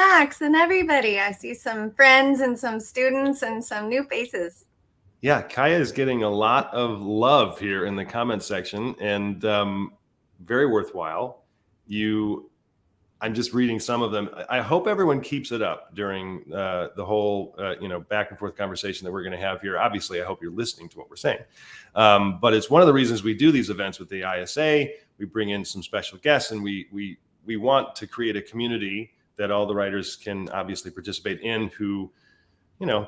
Max and everybody. I see some friends and some students and some new faces. Yeah, Kaia is getting a lot of love here in the comment section, and very worthwhile. I'm just reading some of them. I hope everyone keeps it up during the whole, back and forth conversation that we're going to have here. Obviously, I hope you're listening to what we're saying. But it's one of the reasons we do these events with the ISA. We bring in some special guests, and we want to create a community that all the writers can obviously participate in who,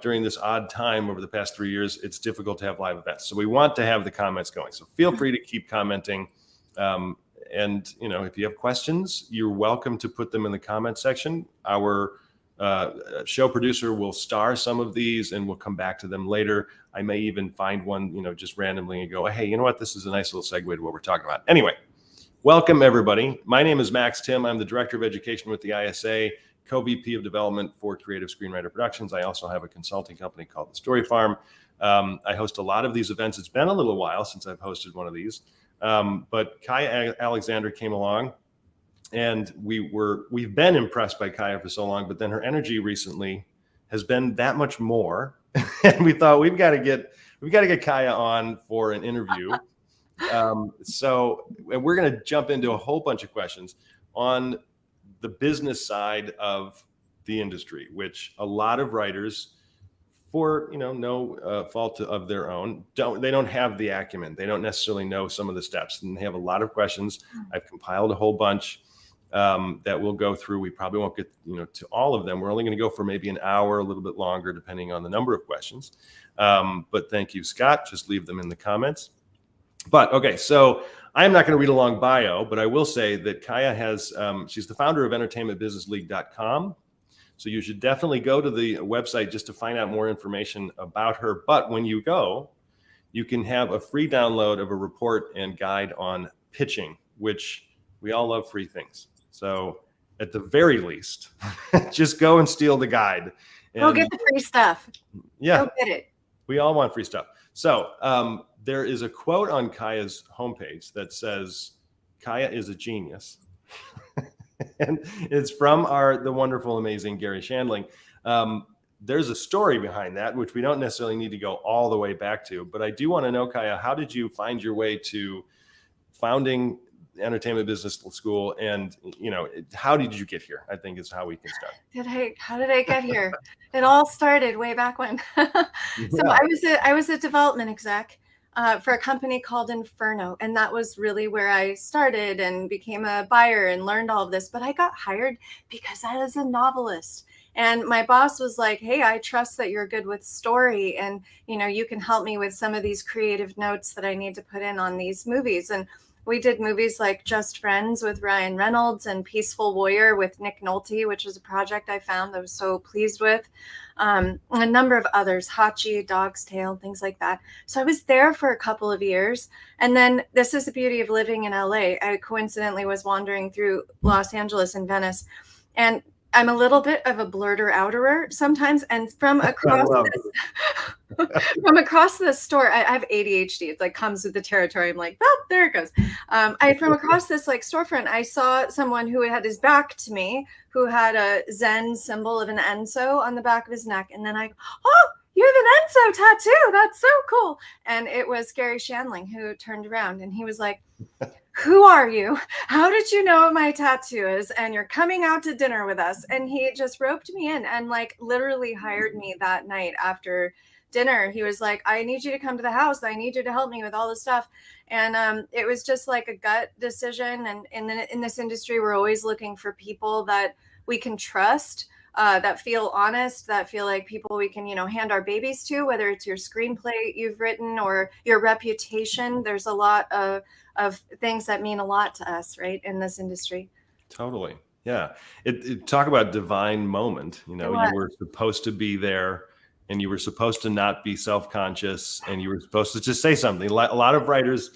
during this odd time over the past 3 years, it's difficult to have live events. So we want to have the comments going. So feel free to keep commenting. And, if you have questions, you're welcome to put them in the comment section. Our show producer will star some of these and we'll come back to them later. I may even find one, just randomly and go, hey, you know what? This is a nice little segue to what we're talking about. Anyway, welcome everybody. My name is Max Timm. I'm the Director of Education with the ISA, co-VP of Development for Creative Screenwriter Productions. I also have a consulting company called The Story Farm. I host a lot of these events. It's been a little while since I've hosted one of these. But Kaia Alexander came along, and we've been impressed by Kaia for so long, but then her energy recently has been that much more. And we thought we've got to get Kaia on for an interview. So we're going to jump into a whole bunch of questions on the business side of the industry, which a lot of writers, for no fault of their own, don't have the acumen. They don't necessarily know some of the steps, and they have a lot of questions. I've compiled a whole bunch that we'll go through. We probably won't get to all of them. We're only going to go for maybe an hour, a little bit longer, depending on the number of questions. But thank you, Scott. Just leave them in the comments. But okay, so I'm not going to read a long bio, but I will say that Kaia has, she's the founder of entertainmentbusinessleague.com. So you should definitely go to the website just to find out more information about her. But when you go, you can have a free download of a report and guide on pitching, which we all love free things. So at the very least, just go and steal the guide. Go get the free stuff. Yeah. Go get it. We all want free stuff. So there is a quote on Kaia's homepage that says, Kaia is a genius. And it's from the wonderful, amazing Gary Shandling. There's a story behind that, which we don't necessarily need to go all the way back to. But I do want to know, Kaia, how did you find your way to founding Entertainment Business School? And, how did you get here? I think is how we can start. How did I get here? It all started way back when. So I was a development exec for a company called Inferno. And that was really where I started and became a buyer and learned all of this. But I got hired because I was a novelist. And my boss was like, hey, I trust that you're good with story. And, you can help me with some of these creative notes that I need to put in on these movies. And we did movies like Just Friends with Ryan Reynolds and Peaceful Warrior with Nick Nolte, which was a project I found I was so pleased with. A number of others, Hachi, Dog's Tale, things like that. So I was there for a couple of years. And then this is the beauty of living in LA. I coincidentally was wandering through Los Angeles and Venice. And I'm a little bit of a blurter-outerer sometimes. And from across the store, I have ADHD. It's like comes with the territory. I'm like, oh, there it goes. From across this storefront, I saw someone who had his back to me, who had a Zen symbol of an Enso on the back of his neck. And then oh, you have an Enso tattoo. That's so cool. And it was Gary Shandling who turned around and he was like, who are you? How did you know what my tattoo is? And you're coming out to dinner with us. And he just roped me in and literally hired me that night after dinner. He was like, I need you to come to the house. I need you to help me with all this stuff. And it was just like a gut decision. And in this industry, we're always looking for people that we can trust, that feel honest, that feel like people we can, hand our babies to, whether it's your screenplay you've written or your reputation. There's a lot of things that mean a lot to us, right, in this industry. Totally. Yeah. Talk about divine moment. You were supposed to be there and you were supposed to not be self-conscious and you were supposed to just say something. A lot of writers,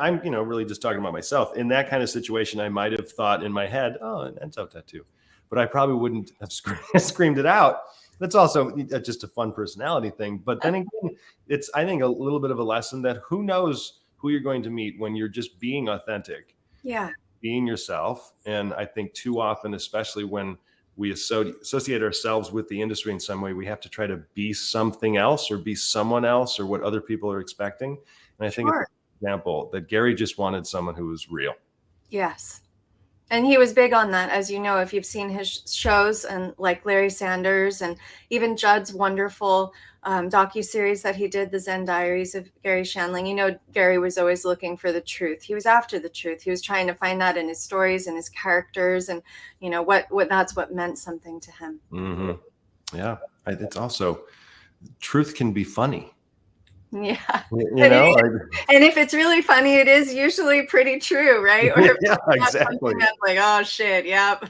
I'm, really just talking about myself. In that kind of situation, I might have thought in my head, oh, an Enso tattoo. But I probably wouldn't have screamed it out. That's also just a fun personality thing. But then again, it's, I think, a little bit of a lesson that who knows who you're going to meet when you're just being authentic. Yeah. Being yourself. And I think too often, especially when we associate ourselves with the industry in some way, we have to try to be something else or be someone else or what other people are expecting. And I think it's an example that Gary just wanted someone who was real. Yes. And he was big on that, as you know, if you've seen his shows, and like Larry Sanders and even Judd's wonderful docuseries that he did, the Zen Diaries of Gary Shandling. You know, Gary was always looking for the truth. He was after the truth. He was trying to find that in his stories and his characters, and you know what that's what meant something to him. Mm-hmm. Yeah, it's also, truth can be funny. Yeah, you know, and if it's really funny, it is usually pretty true, right? Or yeah, exactly. That's like, oh shit, yep.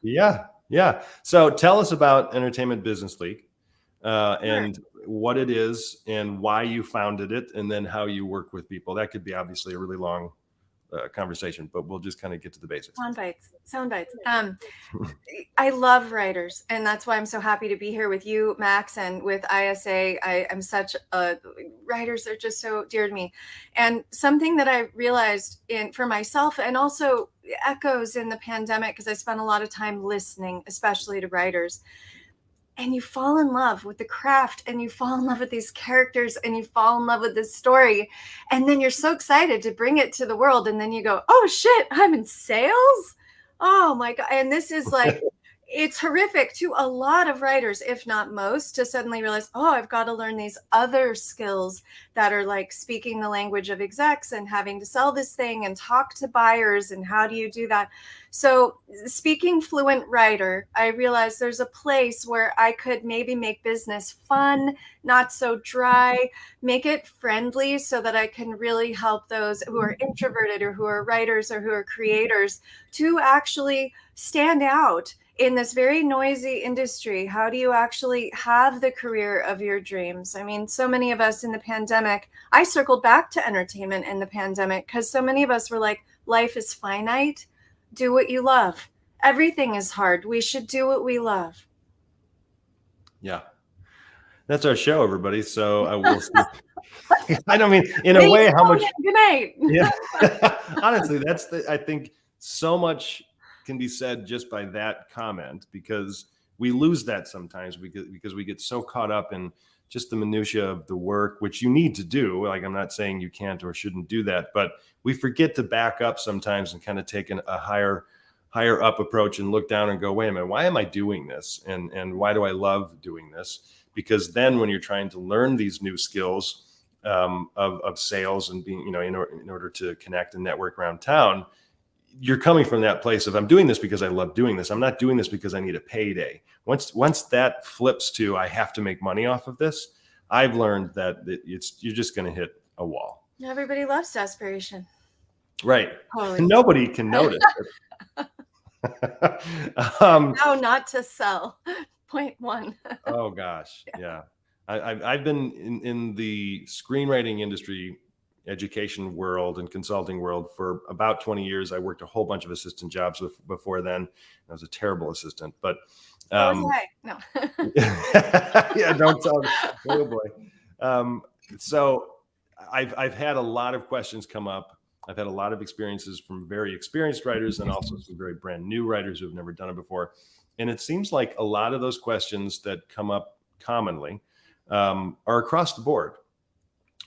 Yeah. So tell us about Entertainment Business League, and what it is and why you founded it, and then how you work with people. That could be obviously a really long conversation, but we'll just kind of get to the basics. Sound bites. I love writers, and that's why I'm so happy to be here with you, Max, and with ISA. I'm such a writers are just so dear to me. And something that I realized for myself, and also echoes in the pandemic, because I spent a lot of time listening, especially to writers. And you fall in love with the craft, and you fall in love with these characters, and you fall in love with this story. And then you're so excited to bring it to the world. And then you go, oh shit, I'm in sales. Oh my God. And this is like, it's horrific to a lot of writers, if not most, to suddenly realize, oh, I've got to learn these other skills that are like speaking the language of execs and having to sell this thing and talk to buyers. And how do you do that? So speaking fluent writer, I realized there's a place where I could maybe make business fun, not so dry, make it friendly, so that I can really help those who are introverted or who are writers or who are creators to actually stand out in this very noisy industry. How do you actually have the career of your dreams? I mean, so many of us in the pandemic, I circled back to entertainment in the pandemic because so many of us were like, life is finite. Do what you love. Everything is hard. We should do what we love. Yeah. That's our show, everybody. So I will see. I don't mean, in a way, how much. Good night. Yeah. Honestly, I think so much can be said just by that comment, because we lose that sometimes because we get so caught up in just the minutia of the work, which you need to do. Like, I'm not saying you can't or shouldn't do that, but we forget to back up sometimes and kind of take a higher up approach and look down and go, wait a minute, why am I doing this? And why do I love doing this? Because then when you're trying to learn these new skills of sales and being, in order to connect and network around town, you're coming from that place of, I'm doing this because I love doing this. I'm not doing this because I need a payday. Once that flips to, I have to make money off of this, I've learned that you're just going to hit a wall. Everybody loves desperation. Right. Nobody can notice it. How not to sell. Point one. Oh gosh. Yeah. I've been in the screenwriting industry, education world and consulting world for about 20 years. I worked a whole bunch of assistant jobs before then. I was a terrible assistant, but no. Yeah, don't tell me. Oh boy. So I've had a lot of questions come up. I've had a lot of experiences from very experienced writers and also some very brand new writers who have never done it before. And it seems like a lot of those questions that come up commonly are across the board.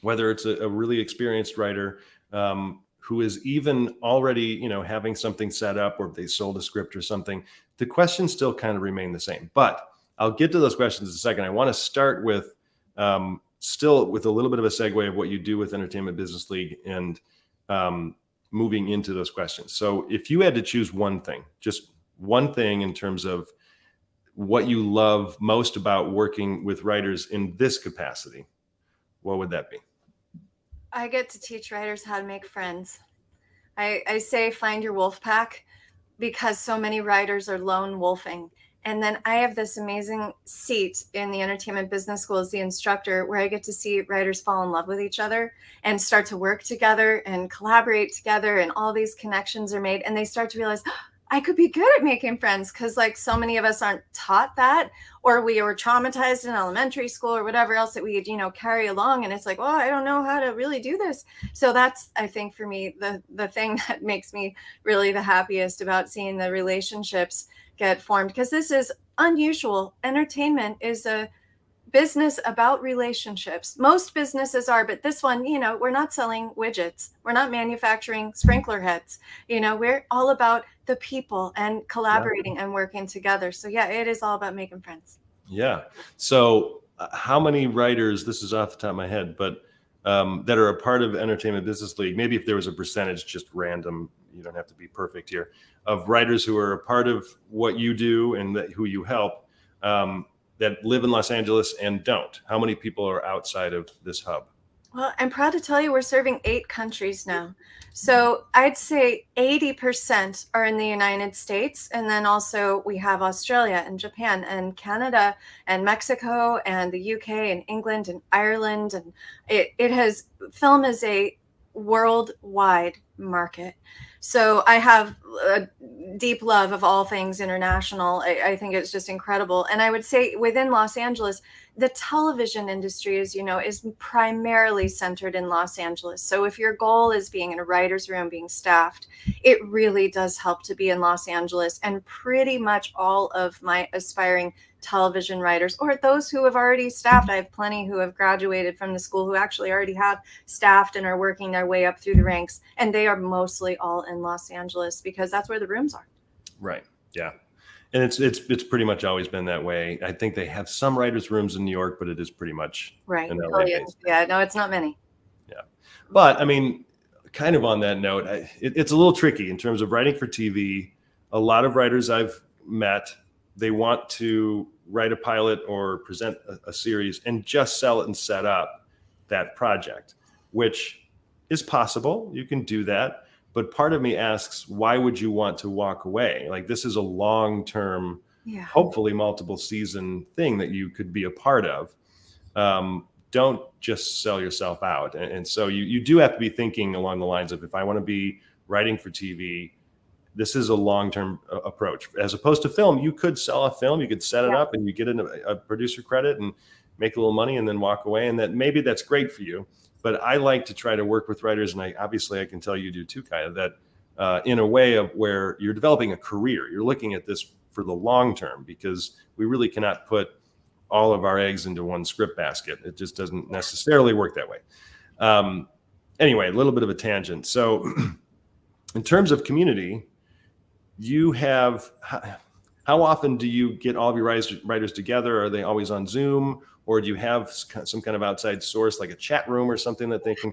Whether it's a really experienced writer who is even already, having something set up, or they sold a script or something, the questions still kind of remain the same. But I'll get to those questions in a second. I want to start with still with a little bit of a segue of what you do with Entertainment Business League and moving into those questions. So if you had to choose one thing, just one thing in terms of what you love most about working with writers in this capacity, what would that be? I get to teach writers how to make friends. I say find your wolf pack, because so many writers are lone wolfing. And then I have this amazing seat in the Entertainment Business School as the instructor, where I get to see writers fall in love with each other and start to work together and collaborate together, and all these connections are made. And they start to realize, I could be good at making friends, because like so many of us aren't taught that, or we were traumatized in elementary school or whatever else that we, carry along. And it's like, well, I don't know how to really do this. So that's, I think for me, the thing that makes me really the happiest about seeing the relationships get formed, because this is unusual. Entertainment is a business about relationships. Most businesses are, but this one, we're not selling widgets. We're not manufacturing sprinkler heads. We're all about the people and collaborating and working together. So yeah, it is all about making friends. Yeah. So how many writers, this is off the top of my head, but that are a part of Entertainment Business League, maybe if there was a percentage, just random, you don't have to be perfect here, of writers who are a part of what you do and who you help, that live in Los Angeles and don't? How many people are outside of this hub? Well, I'm proud to tell you we're serving 8 countries now. So I'd say 80% are in the United States. And then also we have Australia and Japan and Canada and Mexico and the UK and England and Ireland. And film is a worldwide market. So I have a deep love of all things international. I think it's just incredible. And I would say within Los Angeles, the television industry, as you know, is primarily centered in Los Angeles. So if your goal is being in a writer's room, being staffed, it really does help to be in Los Angeles. And pretty much all of my aspiring television writers, or those who have already staffed, I have plenty who have graduated from the school who actually already have staffed and are working their way up through the ranks. And they are mostly all in Los Angeles because that's where the rooms are. Right. Yeah. And it's pretty much always been that way. I think they have some writers' rooms in New York, but it is pretty much right. an LA based. Yeah, no, it's not many. Yeah. But I mean, kind of on that note, it's a little tricky in terms of writing for TV. A lot of writers I've met, they want to write a pilot or present a series and just sell it and set up that project, which is possible. You can do that. But part of me asks, why would you want to walk away? Like, this is a long-term, hopefully multiple season thing that you could be a part of. Don't just sell yourself out. And so you do have to be thinking along the lines of, if I want to be writing for TV, this is a long-term approach. As opposed to film, you could sell a film, you could set it up and you get a producer credit and make a little money and then walk away. And that maybe that's great for you. But I like to try to work with writers, and I can tell you do too, Kaia, that in a way of where you're developing a career, you're looking at this for the long term, because we really cannot put all of our eggs into one script basket. It just doesn't necessarily work that way. Anyway, a little bit of a tangent. So in terms of community, you have, how often do you get all of your writers together? Are they always on Zoom? Or do you have some kind of outside source, like a chat room or something that they can,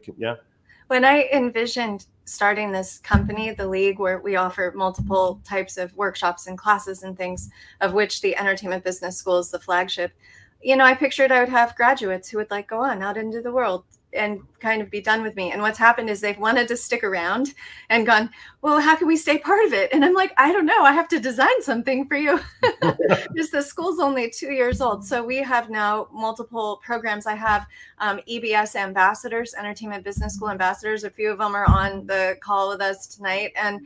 When I envisioned starting this company, the League, where we offer multiple types of workshops and classes and things, of which the Entertainment Business School is the flagship, I pictured I would have graduates who would go on out into the world and kind of be done with me. And what's happened is they've wanted to stick around and gone, well, how can we stay part of it? And I'm like, I don't know. I have to design something for you. Just the school's only 2 years old. So we have now multiple programs. I have EBS ambassadors, Entertainment Business School ambassadors. A few of them are on the call with us tonight. And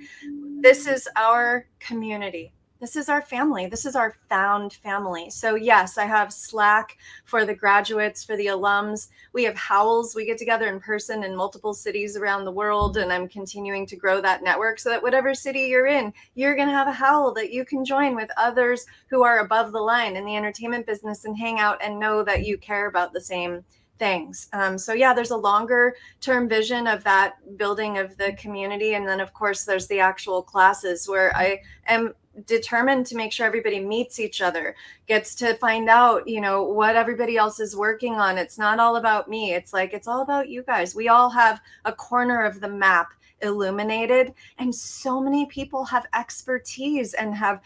this is our community. This is our family. This is our found family. So yes, I have Slack for the graduates, for the alums. We have Howls. We get together in person in multiple cities around the world. And I'm continuing to grow that network so that whatever city you're in, you're going to have a Howl that you can join with others who are above the line in the entertainment business and hang out and know that you care about the same things. So yeah, there's a longer term vision of that building of the community. And then of course, there's the actual classes where I am determined to make sure everybody meets each other, gets to find out, what everybody else is working on. It's not all about me. It's all about you guys. We all have a corner of the map illuminated, and so many people have expertise and have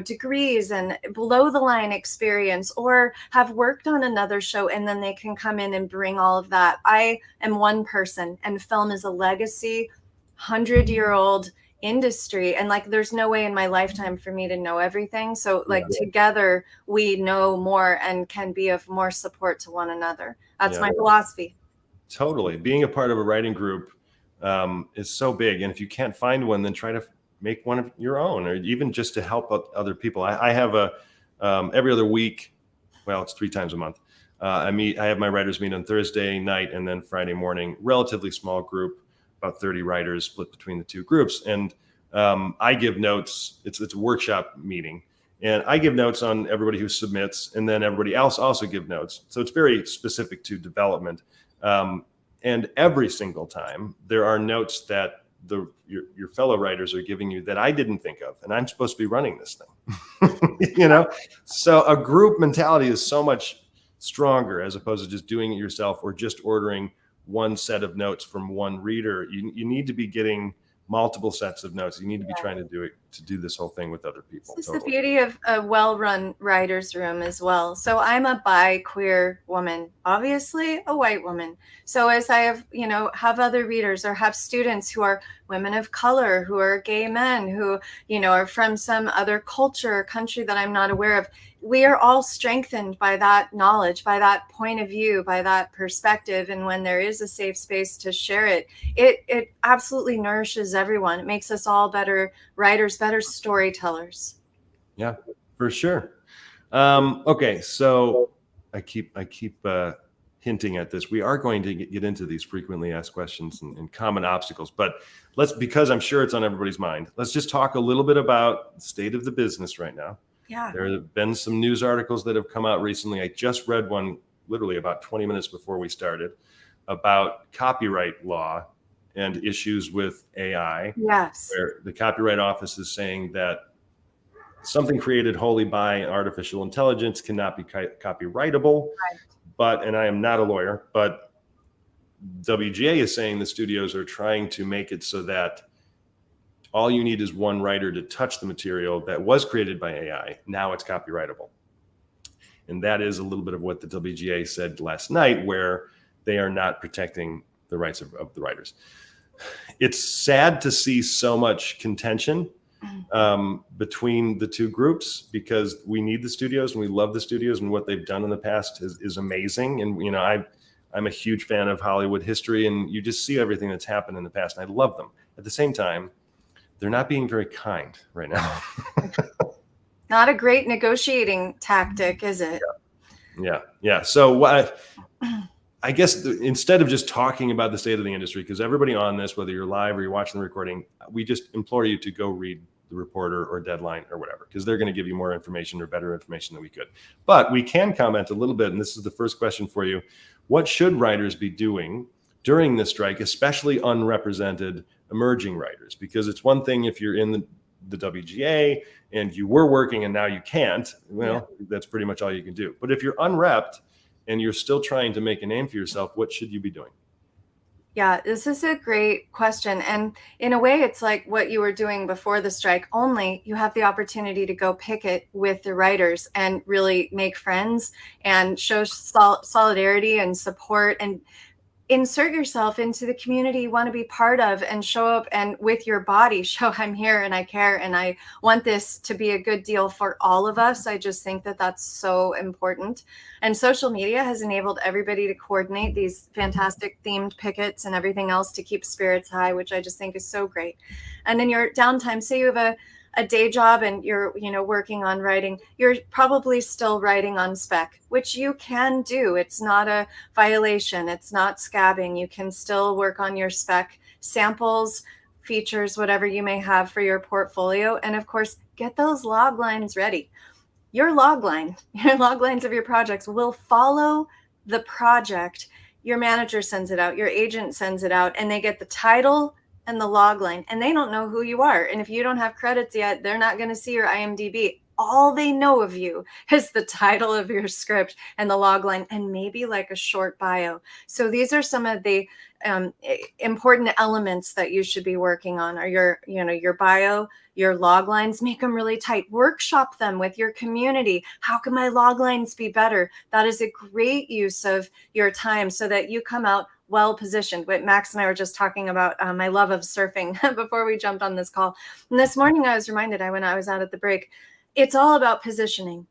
degrees and below the line experience, or have worked on another show, and then they can come in and bring all of that. I am one person, and film is a legacy, 100-year-old industry, and there's no way in my lifetime for me to know everything. So together we know more and can be of more support to one another. That's my philosophy. Totally. Being a part of a writing group is so big, and if you can't find one, then try to make one of your own, or even just to help other people. I have a every other week, well, it's 3 times a month. I have my writers meet on Thursday night and then Friday morning, relatively small group, about 30 writers split between the 2 groups. And I give notes. It's a workshop meeting. And I give notes on everybody who submits, and then everybody else also give notes. So it's very specific to development. And every single time there are notes that your fellow writers are giving you that I didn't think of, and I'm supposed to be running this thing. So a group mentality is so much stronger as opposed to just doing it yourself or just ordering one set of notes from one reader. You need to be getting multiple sets of notes. You need to be trying to do this whole thing with other people. This is the beauty of a well-run writer's room as well. So I'm a bi-queer woman, obviously a white woman. So as I have other readers or have students who are women of color, who are gay men, who, are from some other culture or country that I'm not aware of, we are all strengthened by that knowledge, by that point of view, by that perspective. And when there is a safe space to share it, it absolutely nourishes everyone. It makes us all better writers, better storytellers. Yeah, for sure. Okay, so I keep hinting at this. We are going to get into these frequently asked questions and common obstacles, but because I'm sure it's on everybody's mind, let's just talk a little bit about the state of the business right now. Yeah. There have been some news articles that have come out recently. I just read one literally about 20 minutes before we started about copyright law and issues with AI. Yes. Where the Copyright Office is saying that something created wholly by artificial intelligence cannot be copyrightable. Right. But, and I am not a lawyer, but WGA is saying the studios are trying to make it so that all you need is one writer to touch the material that was created by AI. Now it's copyrightable. And that is a little bit of what the WGA said last night, where they are not protecting the rights of the writers. It's sad to see so much contention between the 2 groups, because we need the studios and we love the studios, and what they've done in the past is amazing. And, I'm a huge fan of Hollywood history, and you just see everything that's happened in the past, and I love them. At the same time, they're not being very kind right now. Not a great negotiating tactic, is it? Yeah. So I guess instead of just talking about the state of the industry, because everybody on this, whether you're live or you're watching the recording, we just implore you to go read the Reporter or Deadline or whatever, because they're going to give you more information or better information than we could. But we can comment a little bit, and this is the first question for you. What should writers be doing during this strike, especially unrepresented emerging writers? Because it's one thing if you're in the WGA and you were working and now you can't, that's pretty much all you can do. But if you're unrepped and you're still trying to make a name for yourself, what should you be doing? Yeah, this is a great question. And in a way, it's like what you were doing before the strike, only you have the opportunity to go picket with the writers and really make friends and show solidarity and support and insert yourself into the community you want to be part of, and show up and with your body show I'm here and I care and I want this to be a good deal for all of us. I just think that that's so important. And social media has enabled everybody to coordinate these fantastic themed pickets and everything else to keep spirits high, which I just think is so great. And in your downtime, say you have a day job and you're working on writing, you're probably still writing on spec, which you can do. It's not a violation. It's not scabbing. You can still work on your spec samples, features, whatever you may have for your portfolio. And of course, get those log lines ready. Your log lines of your projects will follow the project. Your manager sends it out, your agent sends it out, and they get the title and the log line, and they don't know who you are. And if you don't have credits yet, they're not going to see your IMDb. All they know of you is the title of your script and the log line, and maybe like a short bio. So these are some of the important elements that you should be working on, are your bio, your log lines. Make them really tight. Workshop them with your community. How can my log lines be better? That is a great use of your time so that you come out well positioned. What Max and I were just talking about, my love of surfing before we jumped on this call. And this morning I was reminded, when I was out at the break, it's all about positioning.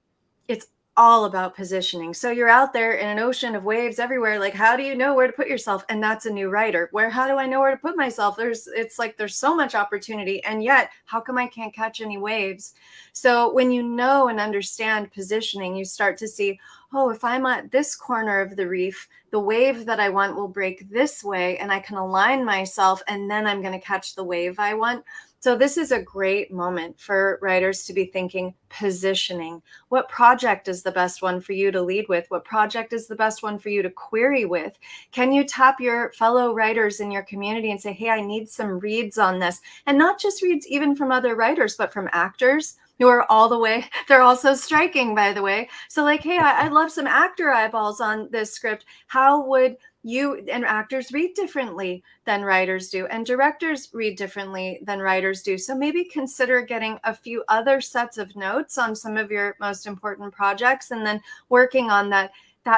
It's all about positioning. So you're out there in an ocean of waves everywhere. Like, how do you know where to put yourself? And that's a new writer. How do I know where to put myself? It's like there's so much opportunity, and yet how come I can't catch any waves? So when you know and understand positioning, you start to see, oh, if I'm at this corner of the reef, the wave that I want will break this way, and I can align myself, and then I'm going to catch the wave I want. So this is a great moment for writers to be thinking positioning. What project is the best one for you to lead with? What project is the best one for you to query with? Can you tap your fellow writers in your community and say, hey, I need some reads on this? And not just reads even from other writers, but from actors who are all the way, they're also striking, by the way. So like, hey, I'd love some actor eyeballs on this script. How would you, and actors read differently than writers do, and directors read differently than writers do. So maybe consider getting a few other sets of notes on some of your most important projects, and then working on that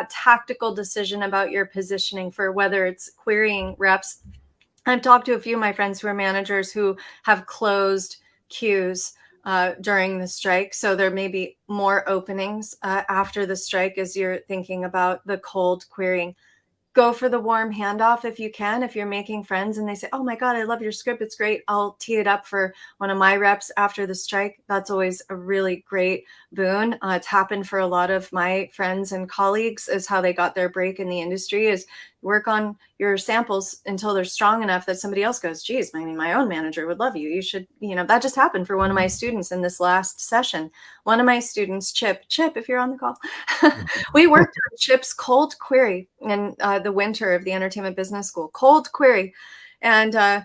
tactical decision about your positioning for whether it's querying reps. I've talked to a few of my friends who are managers who have closed queues during the strike. So there may be more openings after the strike as you're thinking about the cold querying. Go for the warm handoff if you can. If you're making friends and they say, oh my God, I love your script, it's great, I'll tee it up for one of my reps after the strike. That's always a really great boon. It's happened for a lot of my friends and colleagues, is how they got their break in the industry, is work on your samples until they're strong enough that somebody else goes, geez, I mean, my own manager would love you. You should, that just happened for one of my students in this last session. One of my students, Chip, if you're on the call, we worked on Chip's cold query in the winter of the entertainment business school, cold query. And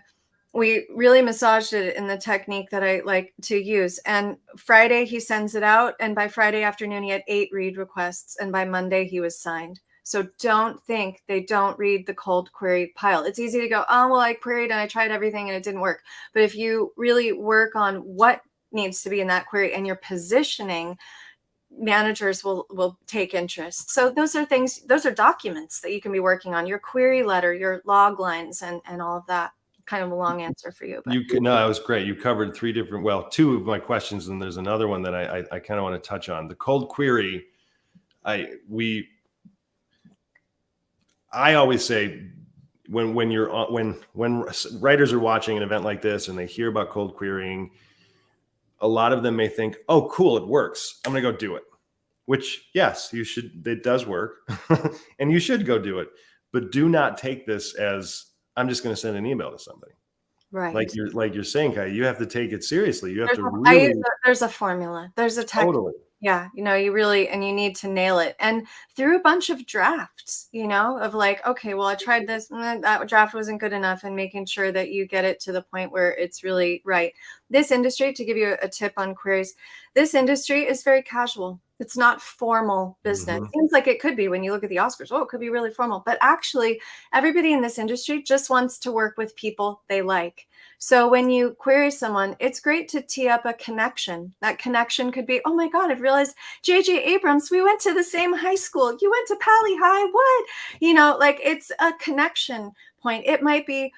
we really massaged it in the technique that I like to use. And Friday, he sends it out. And by Friday afternoon, he had 8 read requests. And by Monday, he was signed. So don't think they don't read the cold query pile. It's easy to go, oh, well, I queried and I tried everything and it didn't work. But if you really work on what needs to be in that query and your positioning, managers will take interest. So those are things, those are documents that you can be working on, your query letter, your log lines, and all of that. Kind of a long answer for you. But. No, that was great. You covered 2 of my questions, and there's another one that I kind of want to touch on. The cold query, I always say when writers are watching an event like this and they hear about cold querying, a lot of them may think, oh, cool, it works, I'm going to go do it. Which, yes, you should. It does work, and you should go do it. But do not take this as I'm just going to send an email to somebody. Right. Like you're saying, Kaia, you have to take it seriously. You have to really. There's a formula. There's a technique. Totally. Yeah, you really, and you need to nail it. And through a bunch of drafts, of like, okay, well, I tried this, that draft wasn't good enough, and making sure that you get it to the point where it's really right. This industry, to give you a tip on queries, this industry is very casual. It's not formal business. Mm-hmm. Seems like it could be when you look at the Oscars. Oh, it could be really formal. But actually, everybody in this industry just wants to work with people they like. So when you query someone, it's great to tee up a connection. That connection could be, oh my God, I've realized J.J. Abrams, we went to the same high school. You went to Pally High. What? Like it's a connection point. It might be,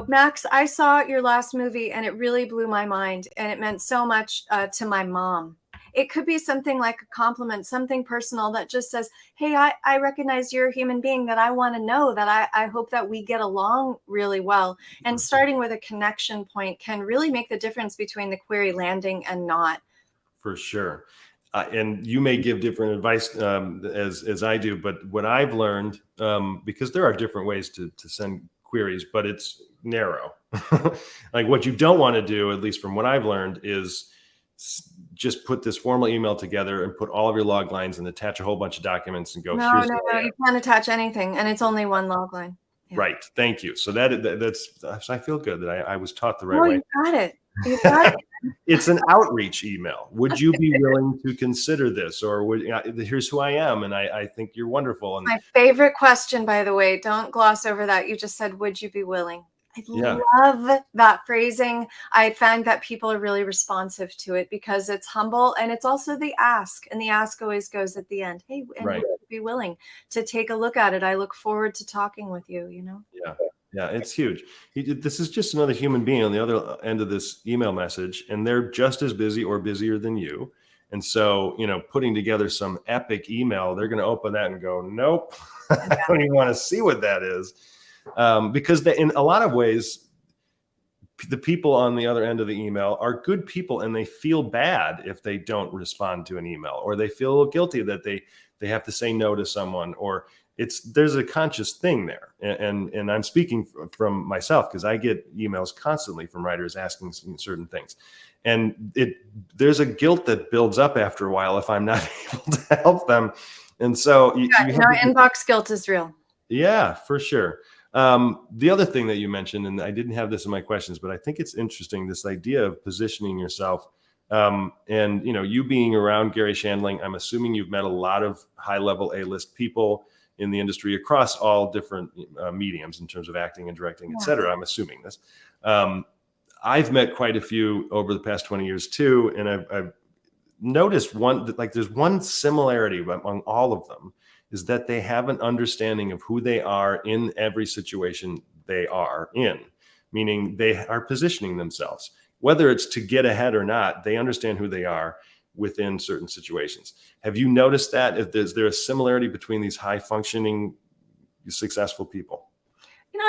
Max, I saw your last movie and it really blew my mind. And it meant so much to my mom. It could be something like a compliment, something personal that just says, hey, I recognize you're a human being that I want to know, that I hope that we get along really well. And starting with a connection point can really make the difference between the query landing and not. For sure. And you may give different advice as I do, but what I've learned, because there are different ways to send queries, but it's narrow. Like what you don't want to do, at least from what I've learned, is just put this formal email together and put all of your log lines and attach a whole bunch of documents and go, no, you can't attach anything, and it's only one log line. Yeah. Right. Thank you. So that's I feel good that I was taught the right way. You got it. You got it. It's an outreach email. Would you be willing to consider this? Or here's who I am, and I think you're wonderful. And my favorite question, by the way, don't gloss over that. You just said, would you be willing? I love that phrasing. I find that people are really responsive to it because it's humble, and it's also the ask. And the ask always goes at the end. Hey, and would you be willing to take a look at it? I look forward to talking with you, Yeah, it's huge. This is just another human being on the other end of this email message, and they're just as busy or busier than you. And so, putting together some epic email, they're going to open that and go, nope, I don't even want to see what that is. Because in a lot of ways, the people on the other end of the email are good people, and they feel bad if they don't respond to an email, or they feel guilty that they have to say no to someone, or there's a conscious thing there. And I'm speaking from myself, because I get emails constantly from writers asking certain things. And there's a guilt that builds up after a while if I'm not able to help them. And so inbox guilt is real. Yeah, for sure. The other thing that you mentioned, and I didn't have this in my questions, but I think it's interesting, this idea of positioning yourself. And you being around Gary Shandling, I'm assuming you've met a lot of high-level A-list people in the industry across all different mediums in terms of acting and directing, et cetera. I'm assuming this. I've met quite a few over the past 20 years too, and I've noticed there's one similarity among all of them, is that they have an understanding of who they are in every situation they are in, meaning they are positioning themselves. Whether it's to get ahead or not, they understand who they are within certain situations. Have you noticed that? Is there a similarity between these high-functioning, successful people?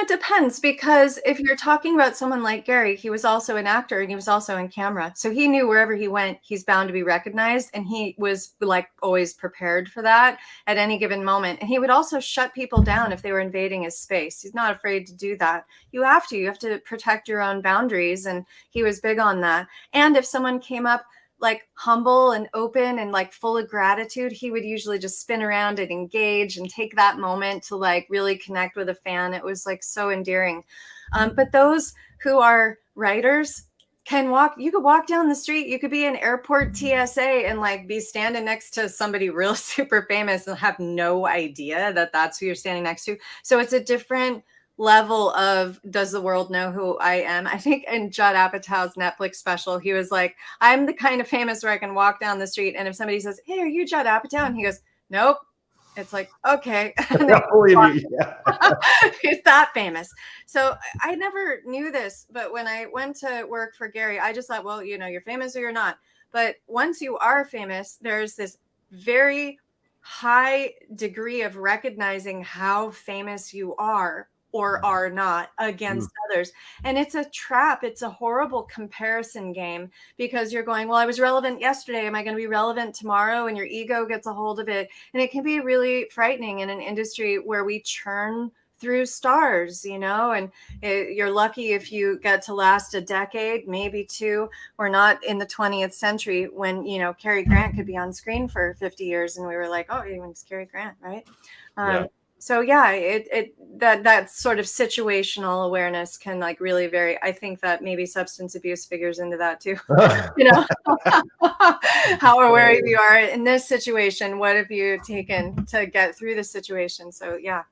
It depends, because if you're talking about someone like Gary, he was also an actor and he was also in camera. So he knew wherever he went, he's bound to be recognized. And he was always prepared for that at any given moment. And he would also shut people down if they were invading his space. He's not afraid to do that. You have to protect your own boundaries. And he was big on that. And if someone came up humble and open and full of gratitude, he would usually just spin around and engage and take that moment to really connect with a fan. It was so endearing. But those who are writers you could walk down the street, you could be in airport TSA and be standing next to somebody real super famous and have no idea that that's who you're standing next to. So it's a different level of, does the world know who I am? I think in Judd Apatow's Netflix special, he was like, I'm the kind of famous where I can walk down the street, and if somebody says, hey, are you Judd Apatow? And he goes, nope. It's okay. He's that famous. So I never knew this, but when I went to work for Gary, I just thought, well, you're famous or you're not. But once you are famous, there's this very high degree of recognizing how famous you are or are not against others. And it's a trap. It's a horrible comparison game, because you're going, well, I was relevant yesterday. Am I going to be relevant tomorrow? And your ego gets a hold of it. And it can be really frightening in an industry where we churn through stars, and you're lucky if you get to last a decade, maybe two. We're not in the 20th century when, Cary Grant could be on screen for 50 years. And we were like, oh, it's Cary Grant, right? So that sort of situational awareness can really vary. I think that maybe substance abuse figures into that too. How aware you are in this situation. What have you taken to get through the situation? So yeah.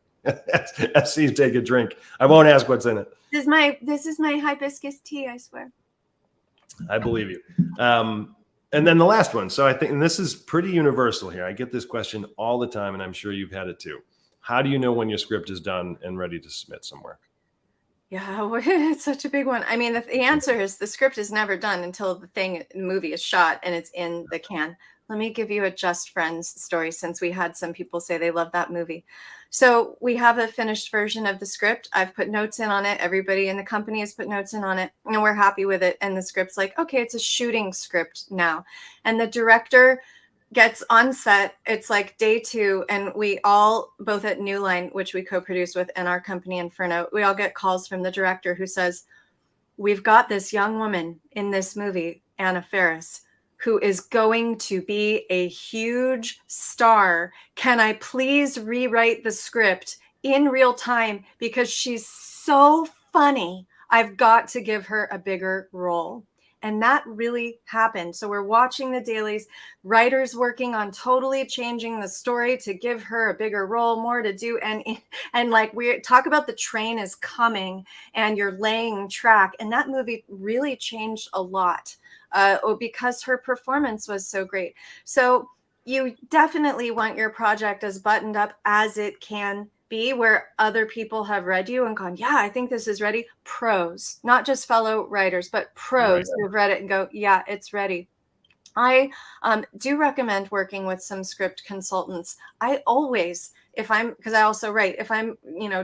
I see you take a drink. I won't ask what's in it. This is my hibiscus tea, I swear. I believe you. And then the last one. So I think, and this is pretty universal here. I get this question all the time, and I'm sure you've had it too. How do you know when your script is done and ready to submit somewhere? Yeah, it's such a big one. I mean, the answer is the script is never done until the movie is shot and it's in the can. Let me give you a Just Friends story, since we had some people say they love that movie. So we have a finished version of the script. I've put notes in on it. Everybody in the company has put notes in on it, and we're happy with it. And the script's okay, it's a shooting script now. And the director gets on set. It's day 2, and we all, both at New Line, which we co-produce with, and our company Inferno, we all get calls from the director who says, we've got this young woman in this movie, Anna Faris, who is going to be a huge star. Can I please rewrite the script in real time, because she's so funny? I've got to give her a bigger role. And that really happened. So we're watching the dailies, writers working on totally changing the story to give her a bigger role, more to do. And we talk about the train is coming and you're laying track. And that movie really changed a lot because her performance was so great. So you definitely want your project as buttoned up as it can be, where other people have read you and gone, yeah, I think this is ready. Pros, not just fellow writers, but pros who have read it and go, yeah, it's ready. I do recommend working with some script consultants. I always, because I also write, if I'm,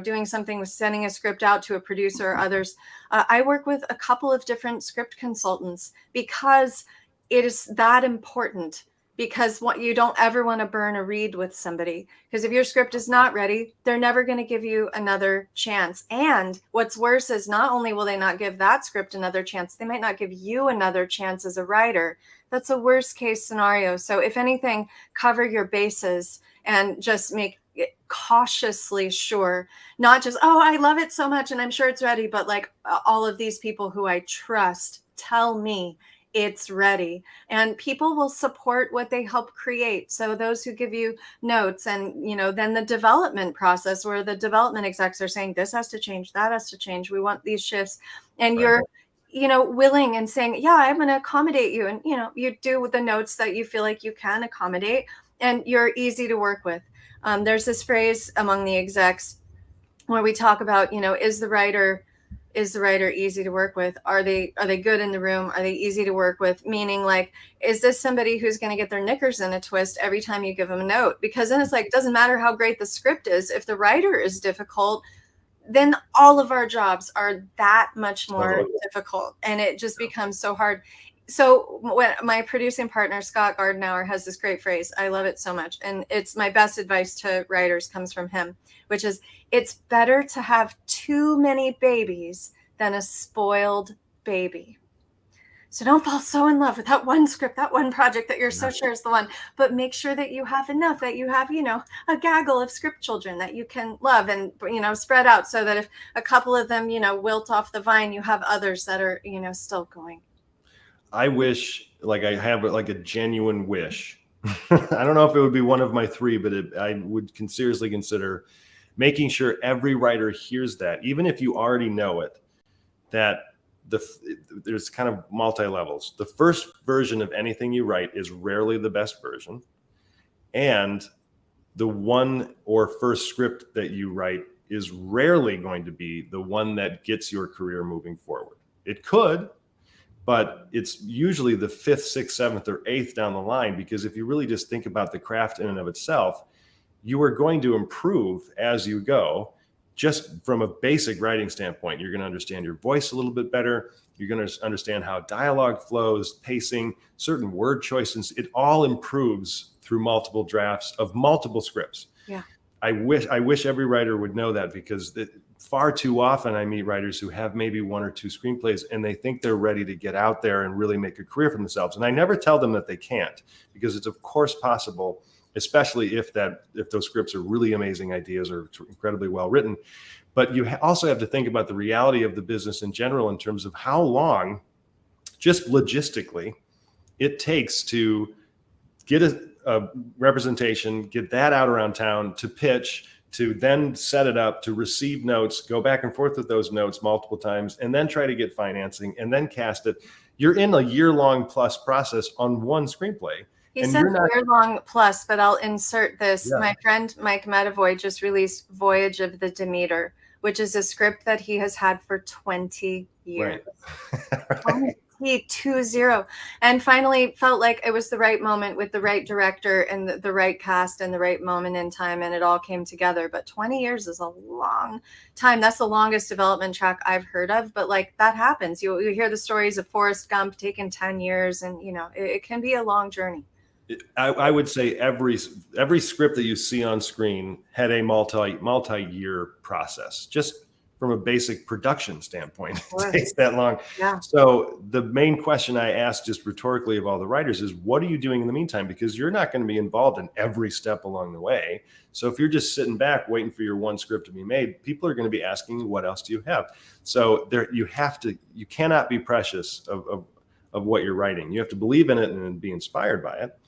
doing something with sending a script out to a producer or others, I work with a couple of different script consultants because it is that important. Because what you don't ever want to burn a read with somebody, because if your script is not ready, they're never going to give you another chance. And what's worse is not only will they not give that script another chance, they might not give you another chance as a writer. That's a worst case scenario. So if anything, cover your bases and just make it cautiously sure, not just, oh, I love it so much and I'm sure it's ready, but like all of these people who I trust tell me it's ready, and people will support what they help create. So those who give you notes, and then the development process where the development execs are saying this has to change, that has to change, we want these shifts, and Right. you're willing and saying, yeah, I'm going to accommodate you, and you do with the notes that you feel like you can accommodate, and you're easy to work with. There's this phrase among the execs where we talk about, is the writer easy to work with? Are they good in the room? Are they easy to work with? Meaning, like, is this somebody who's going to get their knickers in a twist every time you give them a note? Because then it's like, it doesn't matter how great the script is. If the writer is difficult, then all of our jobs are that much more difficult, and it just becomes so hard. So when my producing partner, Scott Gardenauer, has this great phrase, I love it so much, and it's my best advice to writers comes from him, which is, it's better to have too many babies than a spoiled baby. So don't fall so in love with that one script, that one project that you're so sure is the one, but make sure that you have enough, that you have, a gaggle of script children that you can love and, spread out, so that if a couple of them, wilt off the vine, you have others that are, still going. I wish, like, I have like a genuine wish. I don't know if it would be one of my three, but I would seriously consider making sure every writer hears that, even if you already know it, that there's kind of multi-levels. The first version of anything you write is rarely the best version. And the one or first script that you write is rarely going to be the one that gets your career moving forward. It could, but it's usually the fifth, sixth, seventh, or eighth down the line, because if you really just think about the craft in and of itself, you are going to improve as you go. Just from a basic writing standpoint, you're going to understand your voice a little bit better. You're going to understand how dialogue flows, pacing, certain word choices. It all improves through multiple drafts of multiple scripts. Yeah. I wish every writer would know that, because far too often I meet writers who have maybe one or two screenplays and they think they're ready to get out there and really make a career for themselves. And I never tell them that they can't, because it's of course possible, especially if those scripts are really amazing ideas or incredibly well written. But you also have to think about the reality of the business in general, in terms of how long, just logistically, it takes to get a representation, get that out around town, to pitch, to then set it up, to receive notes, go back and forth with those notes multiple times, and then try to get financing, and then cast it. You're in a year-long plus process on one screenplay. He said year-long plus, but I'll insert this. Yeah. My friend Mike Medavoy just released Voyage of the Demeter, which is a script that he has had for 20 years. Right. 20, and finally felt like it was the right moment with the right director and the right cast and the right moment in time, and it all came together. But 20 years is a long time. That's the longest development track I've heard of, but like, that happens. You hear the stories of Forrest Gump taking 10 years, and it can be a long journey. I would say every script that you see on screen had a multi-year process, just from a basic production standpoint. It takes that long. Yeah. So the main question I ask, just rhetorically, of all the writers is, what are you doing in the meantime? Because you're not going to be involved in every step along the way. So if you're just sitting back waiting for your one script to be made, people are going to be asking you, what else do you have? So you cannot be precious of what you're writing. You have to believe in it and be inspired by it,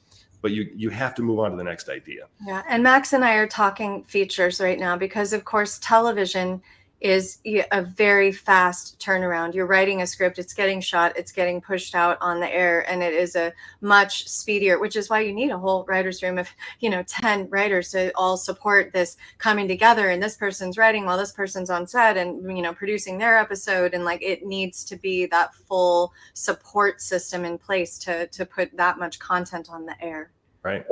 but you have to move on to the next idea. Yeah. And Max and I are talking features right now, because of course television is a very fast turnaround. You're writing a script, it's getting shot, it's getting pushed out on the air, and it is a much speedier, which is why you need a whole writer's room of 10 writers to all support this coming together, and this person's writing while this person's on set and producing their episode, and like it needs to be that full support system in place to put that much content on the air. Right.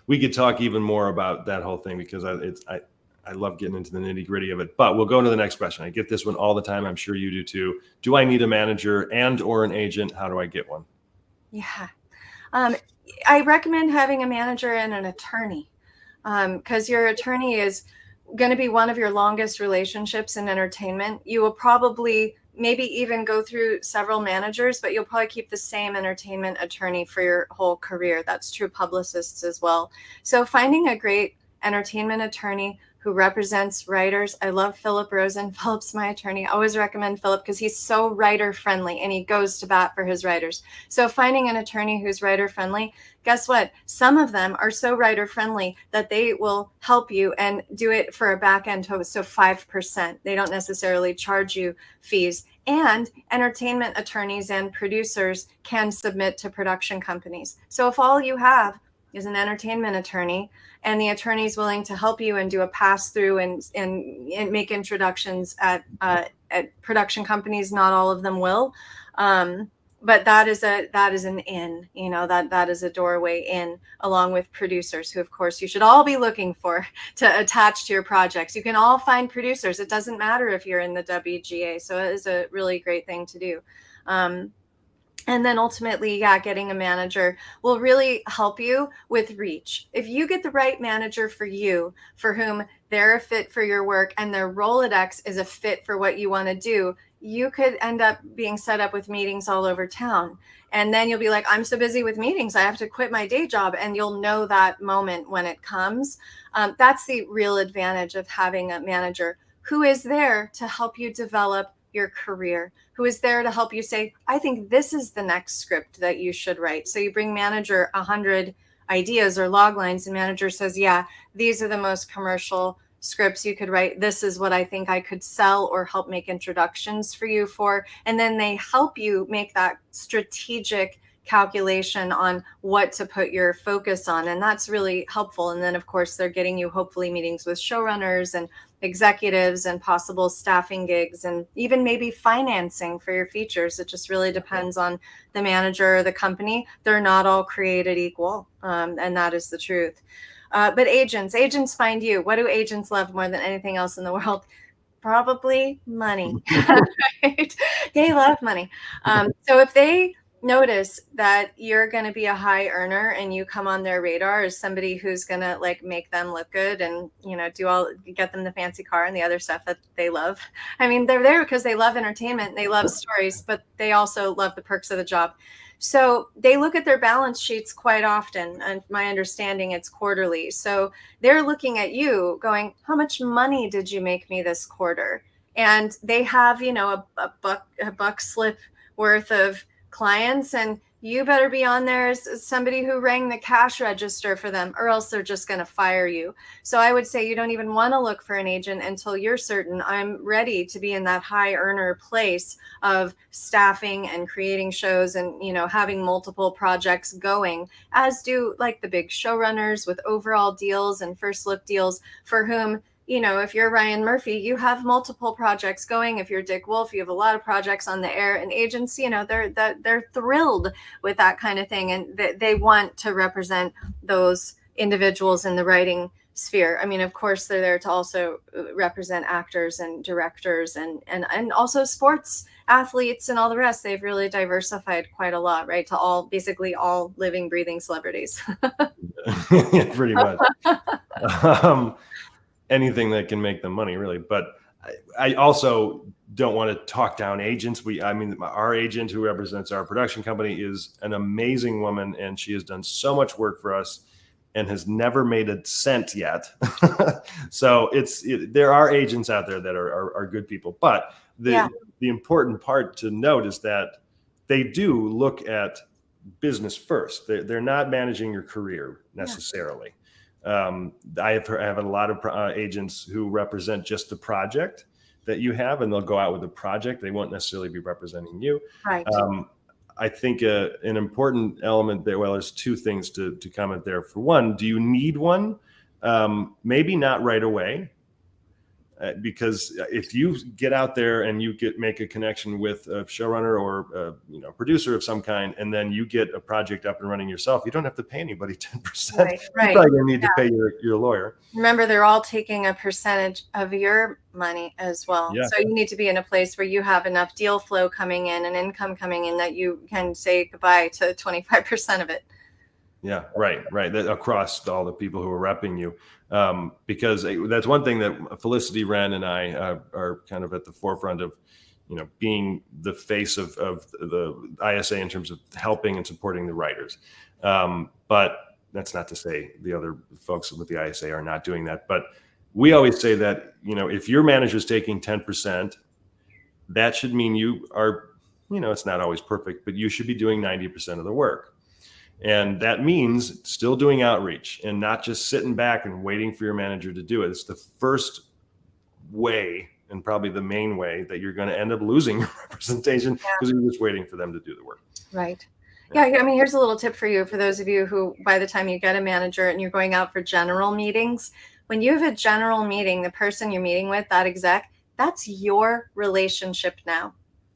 We could talk even more about that whole thing because I love getting into the nitty gritty of it, but we'll go to the next question. I get this one all the time. I'm sure you do too. Do I need a manager and or an agent? How do I get one? Yeah. I recommend having a manager and an attorney, because your attorney is going to be one of your longest relationships in entertainment. You will probably maybe even go through several managers, but you'll probably keep the same entertainment attorney for your whole career. That's true publicists as well. So finding a great entertainment attorney who represents writers. I love Philip Rosen. Philip's my attorney. I always recommend Philip because he's so writer friendly and he goes to bat for his writers. So finding an attorney who's writer friendly, guess what? Some of them are so writer friendly that they will help you and do it for a back end host. So 5%. They don't necessarily charge you fees. And entertainment attorneys and producers can submit to production companies. So if all you have is an entertainment attorney, and the attorney is willing to help you and do a pass through and make introductions at production companies. Not all of them will, but that is an in. That is a doorway in, along with producers, who of course you should all be looking for to attach to your projects. You can all find producers. It doesn't matter if you're in the WGA. So it is a really great thing to do. And then ultimately, getting a manager will really help you with reach. If you get the right manager for you, for whom they're a fit for your work and their Rolodex is a fit for what you want to do, you could end up being set up with meetings all over town. And then you'll be like, I'm so busy with meetings, I have to quit my day job. And you'll know that moment when it comes. That's the real advantage of having a manager who is there to help you develop your career, who is there to help you say, I think this is the next script that you should write. So you bring manager 100 ideas or log lines, and manager says, yeah, these are the most commercial scripts you could write. This is what I think I could sell or help make introductions for you for. And then they help you make that strategic calculation on what to put your focus on. And that's really helpful. And then of course they're getting you hopefully meetings with showrunners and executives and possible staffing gigs and even maybe financing for your features. It just really depends on the manager or the company. They're not all created equal. And that is the truth. But agents find you. What do agents love more than anything else in the world? Probably money. Right? They love money. So if they notice that you're going to be a high earner and you come on their radar as somebody who's going to like make them look good and get them the fancy car and the other stuff that they love. I mean, they're there because they love entertainment, they love stories, but they also love the perks of the job. So they look at their balance sheets quite often, and my understanding it's quarterly. So they're looking at you going, how much money did you make me this quarter? And they have a buck slip worth of clients, and you better be on there as somebody who rang the cash register for them, or else they're just going to fire you. So I would say you don't even want to look for an agent until you're certain I'm ready to be in that high earner place of staffing and creating shows and having multiple projects going, as do like the big showrunners with overall deals and first look deals, for whom if you're Ryan Murphy, you have multiple projects going. If you're Dick Wolf, you have a lot of projects on the air. And agents, they're thrilled with that kind of thing, and they want to represent those individuals in the writing sphere. I mean, of course, they're there to also represent actors and directors and also sports athletes and all the rest. They've really diversified quite a lot, right? To basically all living, breathing celebrities. Yeah, pretty much. Anything that can make them money, really. But I also don't want to talk down agents. Our agent who represents our production company is an amazing woman, and she has done so much work for us and has never made a cent yet. So there are agents out there that are good people. But the important part to note is that they do look at business first. They're not managing your career necessarily. I have a lot of agents who represent just the project. that you have, and they'll go out with a project. They won't necessarily be representing you. Right. I think an important element there, well, there's two things to comment there. For one, do you need one? Maybe not right away. Because if you get out there and you make a connection with a showrunner or a producer of some kind, and then you get a project up and running yourself, you don't have to pay anybody 10%. Right. You're probably going to need to pay your lawyer. Remember, they're all taking a percentage of your money as well. Yeah. So you need to be in a place where you have enough deal flow coming in and income coming in that you can say goodbye to 25% of it. Yeah, right. That across all the people who are repping you. Because that's one thing that Felicity Wren and I are kind of at the forefront of, being the face of the ISA in terms of helping and supporting the writers. But that's not to say the other folks with the ISA are not doing that. But we always say that, if your manager is taking 10%, that should mean you are, it's not always perfect, but you should be doing 90% of the work. And that means still doing outreach and not just sitting back and waiting for your manager to do it. It's the first way, and probably the main way, that you're going to end up losing your representation because you're just waiting for them to do the work. Right. Yeah. I mean, here's a little tip for you, for those of you who, by the time you get a manager and you're going out for general meetings, when you have a general meeting, the person you're meeting with, that exec, that's your relationship now.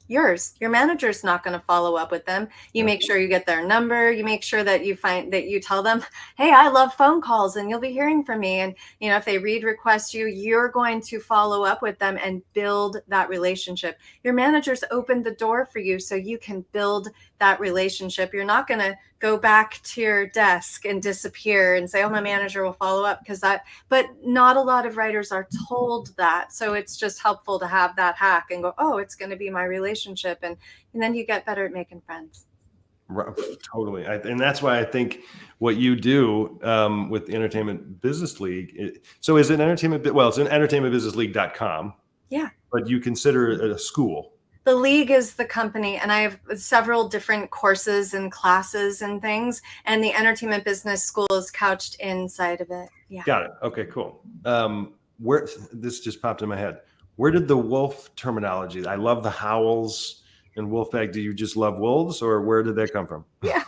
Yours. Your manager's not going to follow up with them. You make sure you get their number. You make sure that you tell them, hey, I love phone calls and you'll be hearing from me. And, if they read request you're going to follow up with them and build that relationship. Your manager's opened the door for you so you can build that relationship. You're not going to go back to your desk and disappear and say, oh, my manager will follow up, but not a lot of writers are told that. So it's just helpful to have that hack and go, oh, it's going to be my relationship. And then you get better at making friends. Totally. And that's why I think what you do with the Entertainment Business League. So is it it's an entertainmentbusinessleague.com. Yeah. But you consider it a school. The league is the company, and I have several different courses and classes and things, and the Entertainment Business School is couched inside of it. Yeah. Got it. Okay, cool. Where this just popped in my head. Where did the wolf terminology? I love the howls and wolf pack. Do you just love wolves, or where did that come from? Yeah.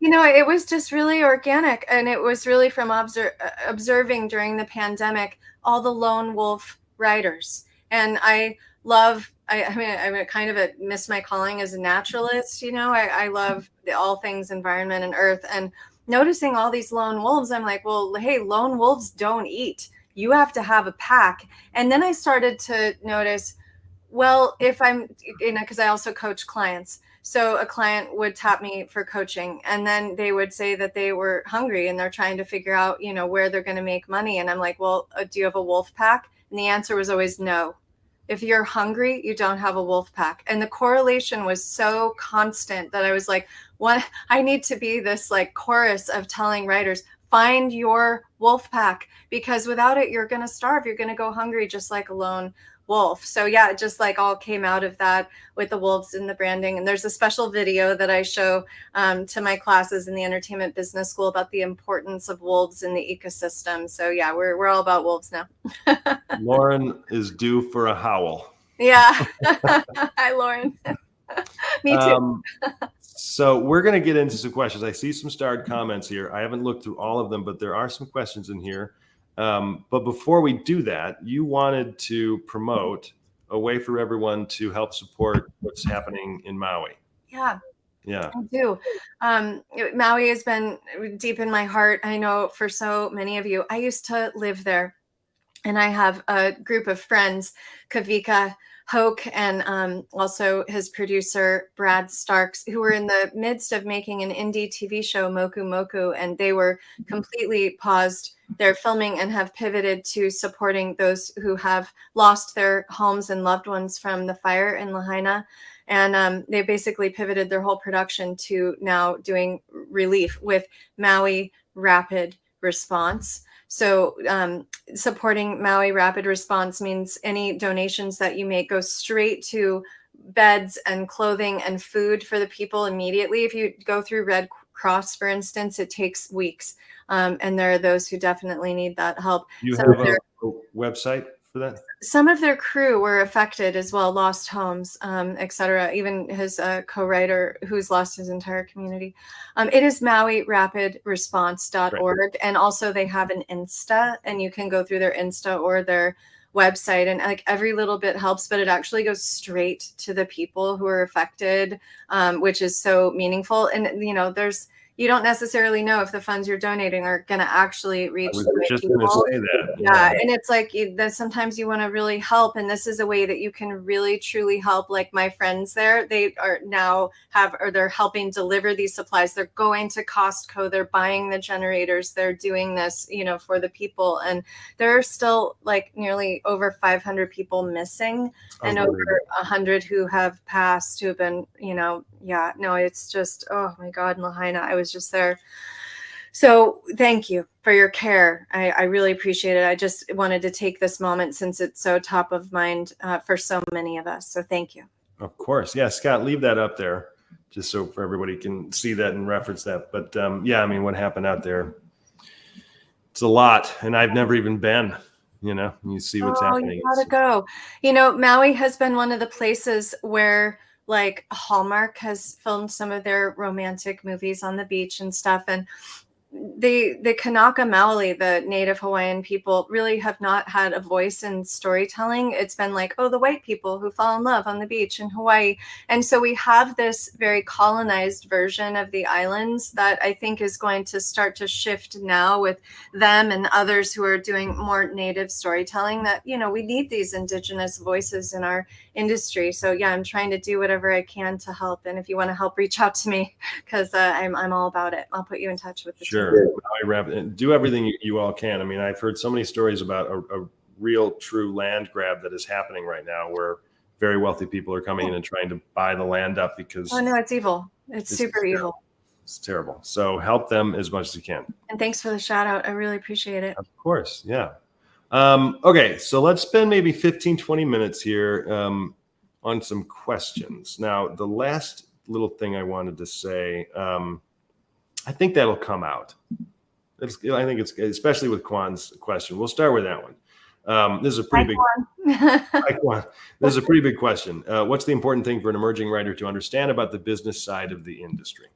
It was just really organic, and it was really from observing during the pandemic all the lone wolf writers. And I kind of miss my calling as a naturalist. I love all things environment and earth, and noticing all these lone wolves, I'm like, well, hey, lone wolves don't eat. You have to have a pack. And then I started to notice, well, if I'm, because I also coach clients. So a client would tap me for coaching, and then they would say that they were hungry and they're trying to figure out, where they're going to make money. And I'm like, well, do you have a wolf pack? And the answer was always no. If you're hungry, you don't have a wolf pack. And the correlation was so constant that I was like, I need to be this like chorus of telling writers, find your wolf pack, because without it, you're going to starve. You're going to go hungry, just like a lone wolf. So yeah, it just like all came out of that with the wolves in the branding. And there's a special video that I show to my classes in the Entertainment Business School about the importance of wolves in the ecosystem. So yeah, we're all about wolves now. Lauren is due for a howl. Yeah. Hi, Lauren. Me too. So we're going to get into some questions. I see some starred comments here. I haven't looked through all of them, but there are some questions in here. But before we do that, you wanted to promote a way for everyone to help support what's happening in Maui. Yeah. Yeah, I do. Maui has been deep in my heart. I know for so many of you, I used to live there, and I have a group of friends, Kavika, Hoke, and also his producer, Brad Starks, who were in the midst of making an indie TV show, Moku Moku, and they were completely paused their filming and have pivoted to supporting those who have lost their homes and loved ones from the fire in Lahaina. And they basically pivoted their whole production to now doing relief with Maui Rapid Response. So supporting Maui Rapid Response means any donations that you make go straight to beds and clothing and food for the people immediately. If you go through Red Cross, for instance, it takes weeks. And there are those who definitely need that help. You have a website for that? Some of their crew were affected as well, lost homes, etc. Even his co-writer, who's lost his entire community. It is MauiRapidResponse.org, and also they have an Insta, and you can go through their Insta or their website, and like every little bit helps, but it actually goes straight to the people who are affected, which is so meaningful. And you know, you don't necessarily know if the funds you're donating are going to actually reach the right just people. going to say that. Yeah, and it's like that sometimes you want to really help, and this is a way that you can really truly help. Like my friends there, they are now they're helping deliver these supplies. They're going to Costco, they're buying the generators, they're doing this, you know, for the people. And there are still like nearly over 500 people missing, and over 100 who have passed, who have been, you know, yeah, no, it's just, oh my God, in Lahaina, I was just there. So thank you for your care. I really appreciate it. I just wanted to take this moment since it's so top of mind for so many of us. So thank you. Of course. Yeah, Scott, leave that up there just so for everybody can see that and reference that. But yeah, I mean, what happened out there, it's a lot. And I've never even been, you know, you see what's happening. You gotta go. You know, Maui has been one of the places where like Hallmark has filmed some of their romantic movies on the beach and stuff. And the Kanaka Maoli, the native Hawaiian people, really have not had a voice in storytelling. It's been like, oh, the white people who fall in love on the beach in Hawaii. And so we have this very colonized version of the islands that I think is going to start to shift now with them and others who are doing more native storytelling, that, you know, we need these indigenous voices in our industry. So yeah, I'm trying to do whatever I can to help. And if you want to help, reach out to me, because I'm all about it. I'll put you in touch with the team. Sure. Do everything you all can. I mean, I've heard so many stories about a real true land grab that is happening right now, where very wealthy people are coming in and trying to buy the land up because no, it's evil. It's super evil. It's terrible. So help them as much as you can. And thanks for the shout out. I really appreciate it. Of course. Yeah. Okay. So let's spend maybe 15, 20 minutes here on some questions. Now, the last little thing I wanted to say, I think that'll come out. I think it's, especially with Kwan's question. We'll start with that one. This is a pretty This is a pretty big question. What's the important thing for an emerging writer to understand about the business side of the industry?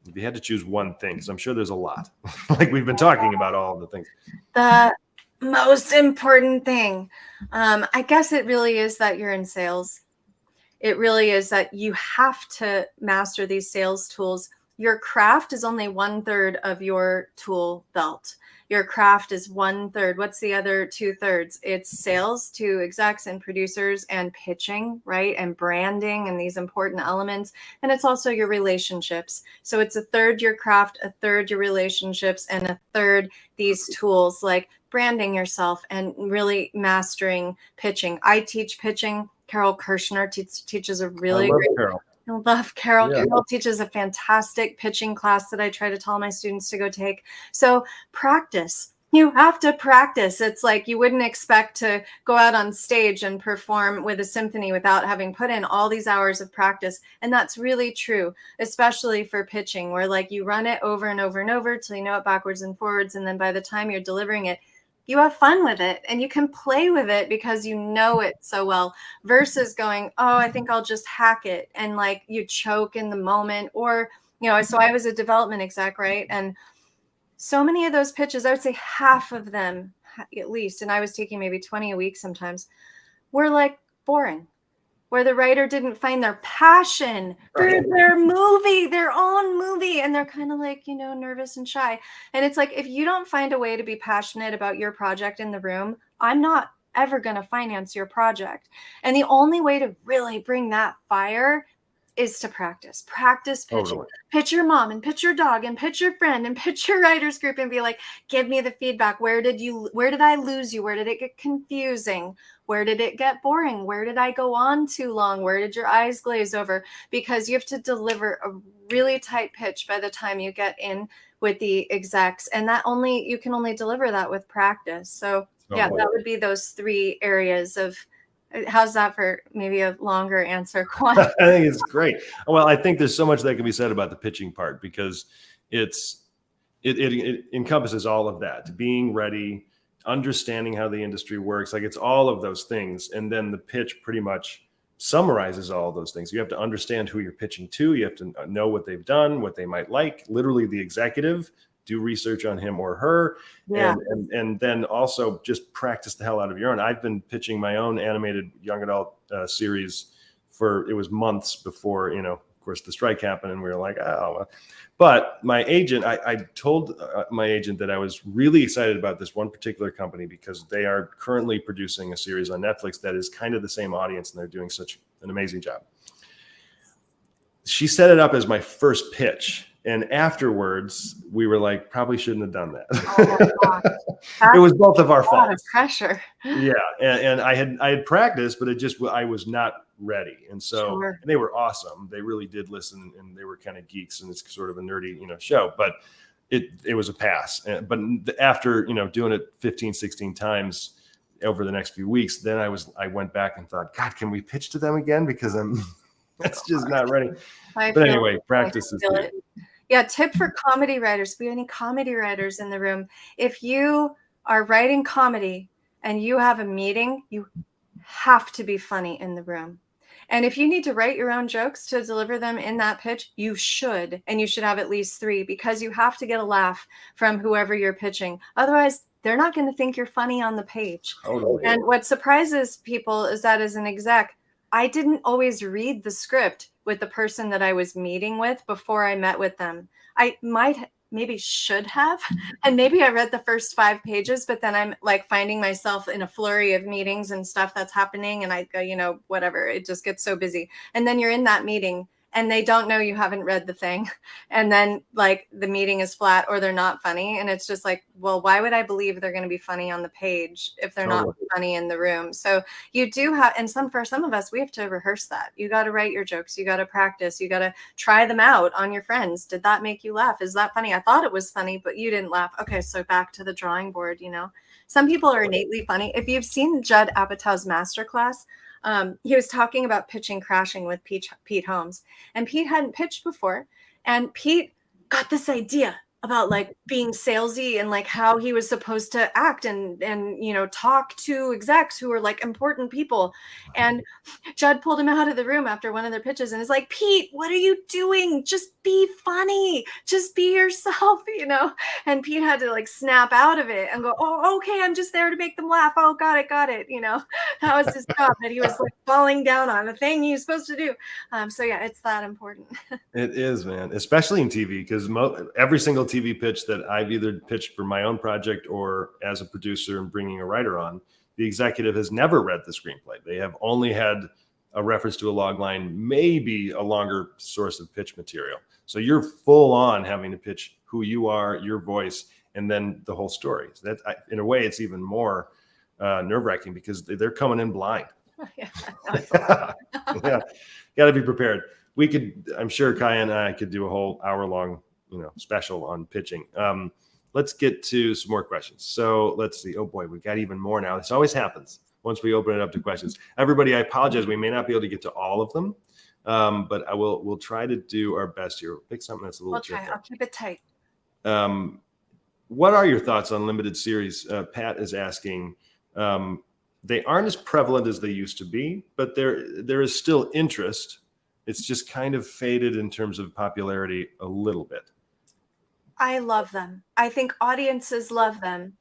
If you had to choose one thing, because I'm sure there's a lot, like we've been talking about all of the things. The most important thing, I guess it really is that you're in sales. It really is that you have to master these sales tools. Your craft is only 1/3 of your tool belt. Your craft is 1/3. What's the other 2/3? It's sales to execs and producers and pitching, right? And branding and these important elements. And it's also your relationships. So it's 1/3 your craft, 1/3 your relationships, and 1/3 these tools like branding yourself and really mastering pitching. I teach pitching. Carol Kirshner teaches a really great. Carol. I love Carol. Yeah. Carol teaches a fantastic pitching class that I try to tell my students to go take. So practice. You have to practice. It's like you wouldn't expect to go out on stage and perform with a symphony without having put in all these hours of practice. And that's really true, especially for pitching, where like you run it over and over and over till you know it backwards and forwards. And then by the time you're delivering it, you have fun with it and you can play with it because you know it so well, versus going, oh, I think I'll just hack it. And like you choke in the moment, or, you know, so I was a development exec, right? And so many of those pitches, I would say half of them at least, and I was taking maybe 20 a week sometimes, were like boring, where the writer didn't find their passion for their movie, their own movie. And they're kind of like, you know, nervous and shy. And it's like, if you don't find a way to be passionate about your project in the room, I'm not ever going to finance your project. And the only way to really bring that fire is to practice pitching. Totally. Pitch your mom and pitch your dog and pitch your friend and pitch your writers group and be like, give me the feedback. Where did I lose you? Where did it get confusing? Where did it get boring? Where did I go on too long? Where did your eyes glaze over? Because you have to deliver a really tight pitch by the time you get in with the execs. And you can only deliver that with practice. So yeah, that would be those 3 areas of. How's that for maybe a longer answer, Kwan? I think it's great. Well, I think there's so much that can be said about the pitching part, because it encompasses all of that. Being ready understanding how the industry works. Like, it's all of those things. And then the pitch pretty much summarizes all of those things. You have to understand who you're pitching to. You have to know what they've done, what they might like, literally the executive, do research on him or her. Yeah. And then also just practice the hell out of your own. I've been pitching my own animated young adult series it was months before, of course, the strike happened, and we were like, oh. But my agent, I told my agent that I was really excited about this one particular company because they are currently producing a series on Netflix that is kind of the same audience, and they're doing such an amazing job. She set it up as my first pitch. And afterwards, we were like, probably shouldn't have done that. Oh my God. It was both of our faults. Pressure. Yeah, and I had practiced, but I was not ready. And so Sure. and they were awesome. They really did listen, and they were kind of geeks, and it's sort of a nerdy, show. But it was a pass. But after doing it 15, 16 times over the next few weeks, then I went back and thought, God, can we pitch to them again? Because that's just not ready. But anyway, practice is good. Yeah, tip for comedy writers. If we have any comedy writers in the room, if you are writing comedy and you have a meeting, you have to be funny in the room. And if you need to write your own jokes to deliver them in that pitch, you should. And you should have at least 3, because you have to get a laugh from whoever you're pitching. Otherwise, they're not going to think you're funny on the page. Totally. And what surprises people is that as an exec, I didn't always read the script with the person that I was meeting with before I met with them. I maybe should have. And maybe I read the first 5 pages, but then I'm like finding myself in a flurry of meetings and stuff that's happening. And I go, whatever, it just gets so busy. And then you're in that meeting and they don't know you haven't read the thing. And then like the meeting is flat or they're not funny. And it's just like, well, why would I believe they're going to be funny on the page if they're not funny in the room? So you do have, and for some of us, we have to rehearse that. You got to write your jokes. You got to practice. You got to try them out on your friends. Did that make you laugh? Is that funny? I thought it was funny, but you didn't laugh. Okay. So back to the drawing board, some people are innately funny. If you've seen Judd Apatow's masterclass, he was talking about pitching Crashing with Pete Holmes, and Pete hadn't pitched before. And Pete got this idea about like being salesy and like how he was supposed to act and talk to execs who were like important people. And Judd pulled him out of the room after one of their pitches and is like, Pete, what are you doing? Just be funny. Just be yourself, And Pete had to like snap out of it and go, oh, okay, I'm just there to make them laugh. Oh, got it. That was his job, that he was like falling down on the thing he was supposed to do. So yeah, it's that important. It is, man, especially in TV, because every single TV pitch that I've either pitched for my own project or as a producer and bringing a writer on, the executive has never read the screenplay. They have only had a reference to a log line, maybe a longer source of pitch material. So you're full on having to pitch who you are, your voice, and then the whole story. So that, in a way, it's even more nerve-wracking because they're coming in blind. Yeah, yeah, got to be prepared. I'm sure Kaia and I could do a whole hour-long special on pitching. Let's get to some more questions. So let's see. Oh boy, we've got even more now. This always happens once we open it up to questions. Everybody, I apologize. We may not be able to get to all of them, but we'll try to do our best here. We'll pick something that's a little different. I'll keep it tight. What are your thoughts on limited series? Pat is asking. They aren't as prevalent as they used to be, but there is still interest. It's just kind of faded in terms of popularity a little bit. I love them. I think audiences love them.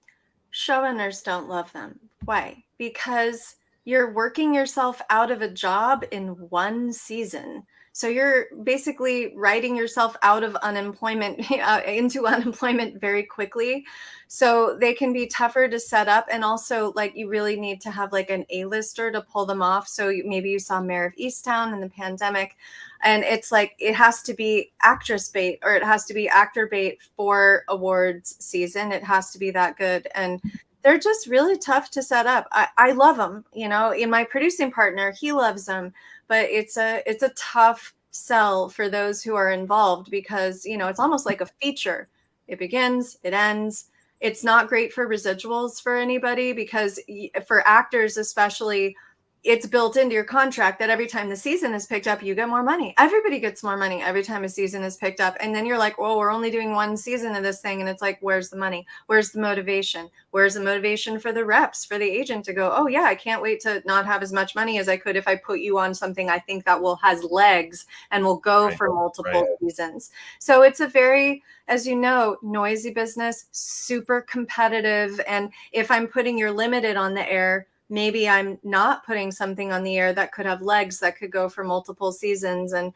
Showrunners don't love them. Why? Because you're working yourself out of a job in one season. So you're basically writing yourself out of unemployment into unemployment very quickly. So they can be tougher to set up. And also like you really need to have like an A-lister to pull them off. So maybe you saw Mayor of Easttown in the pandemic. And it's like, it has to be actress bait or it has to be actor bait for awards season. It has to be that good. And they're just really tough to set up. I love them, in my producing partner, he loves them, but it's a tough sell for those who are involved because, it's almost like a feature. It begins, it ends. It's not great for residuals for anybody because for actors, especially, it's built into your contract that every time the season is picked up, you get more money. Everybody gets more money every time a season is picked up. And then you're like, well, we're only doing one season of this thing. And it's like, where's the money? Where's the motivation? Where's the motivation for the reps, for the agent to go, oh yeah, I can't wait to not have as much money as I could if I put you on something I think that has legs and will go for multiple seasons. So it's a very, as you know, noisy business, super competitive. And if I'm putting your limited on the air, maybe I'm not putting something on the air that could have legs that could go for multiple seasons. And,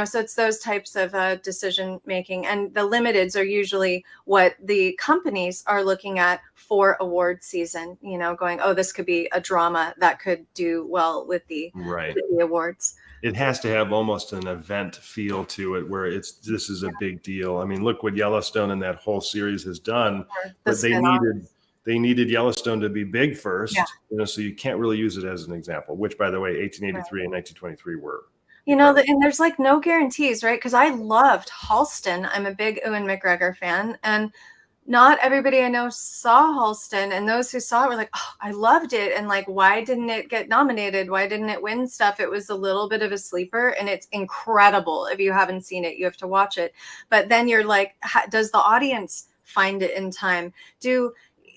so it's those types of decision making. And the limiteds are usually what the companies are looking at for award season, going, oh, this could be a drama that could do well with the awards. It has to have almost an event feel to it where this is a big deal. I mean, look what Yellowstone and that whole series has done, but they needed Yellowstone to be big first, so you can't really use it as an example, which, by the way, 1883 and 1923 were. And there's like no guarantees, right? Because I loved Halston. I'm a big Ewan McGregor fan, and not everybody I know saw Halston, and those who saw it were like, oh, I loved it. And like, why didn't it get nominated? Why didn't it win stuff? It was a little bit of a sleeper, and it's incredible. If you haven't seen it, you have to watch it. But then you're like, does the audience find it in time? Do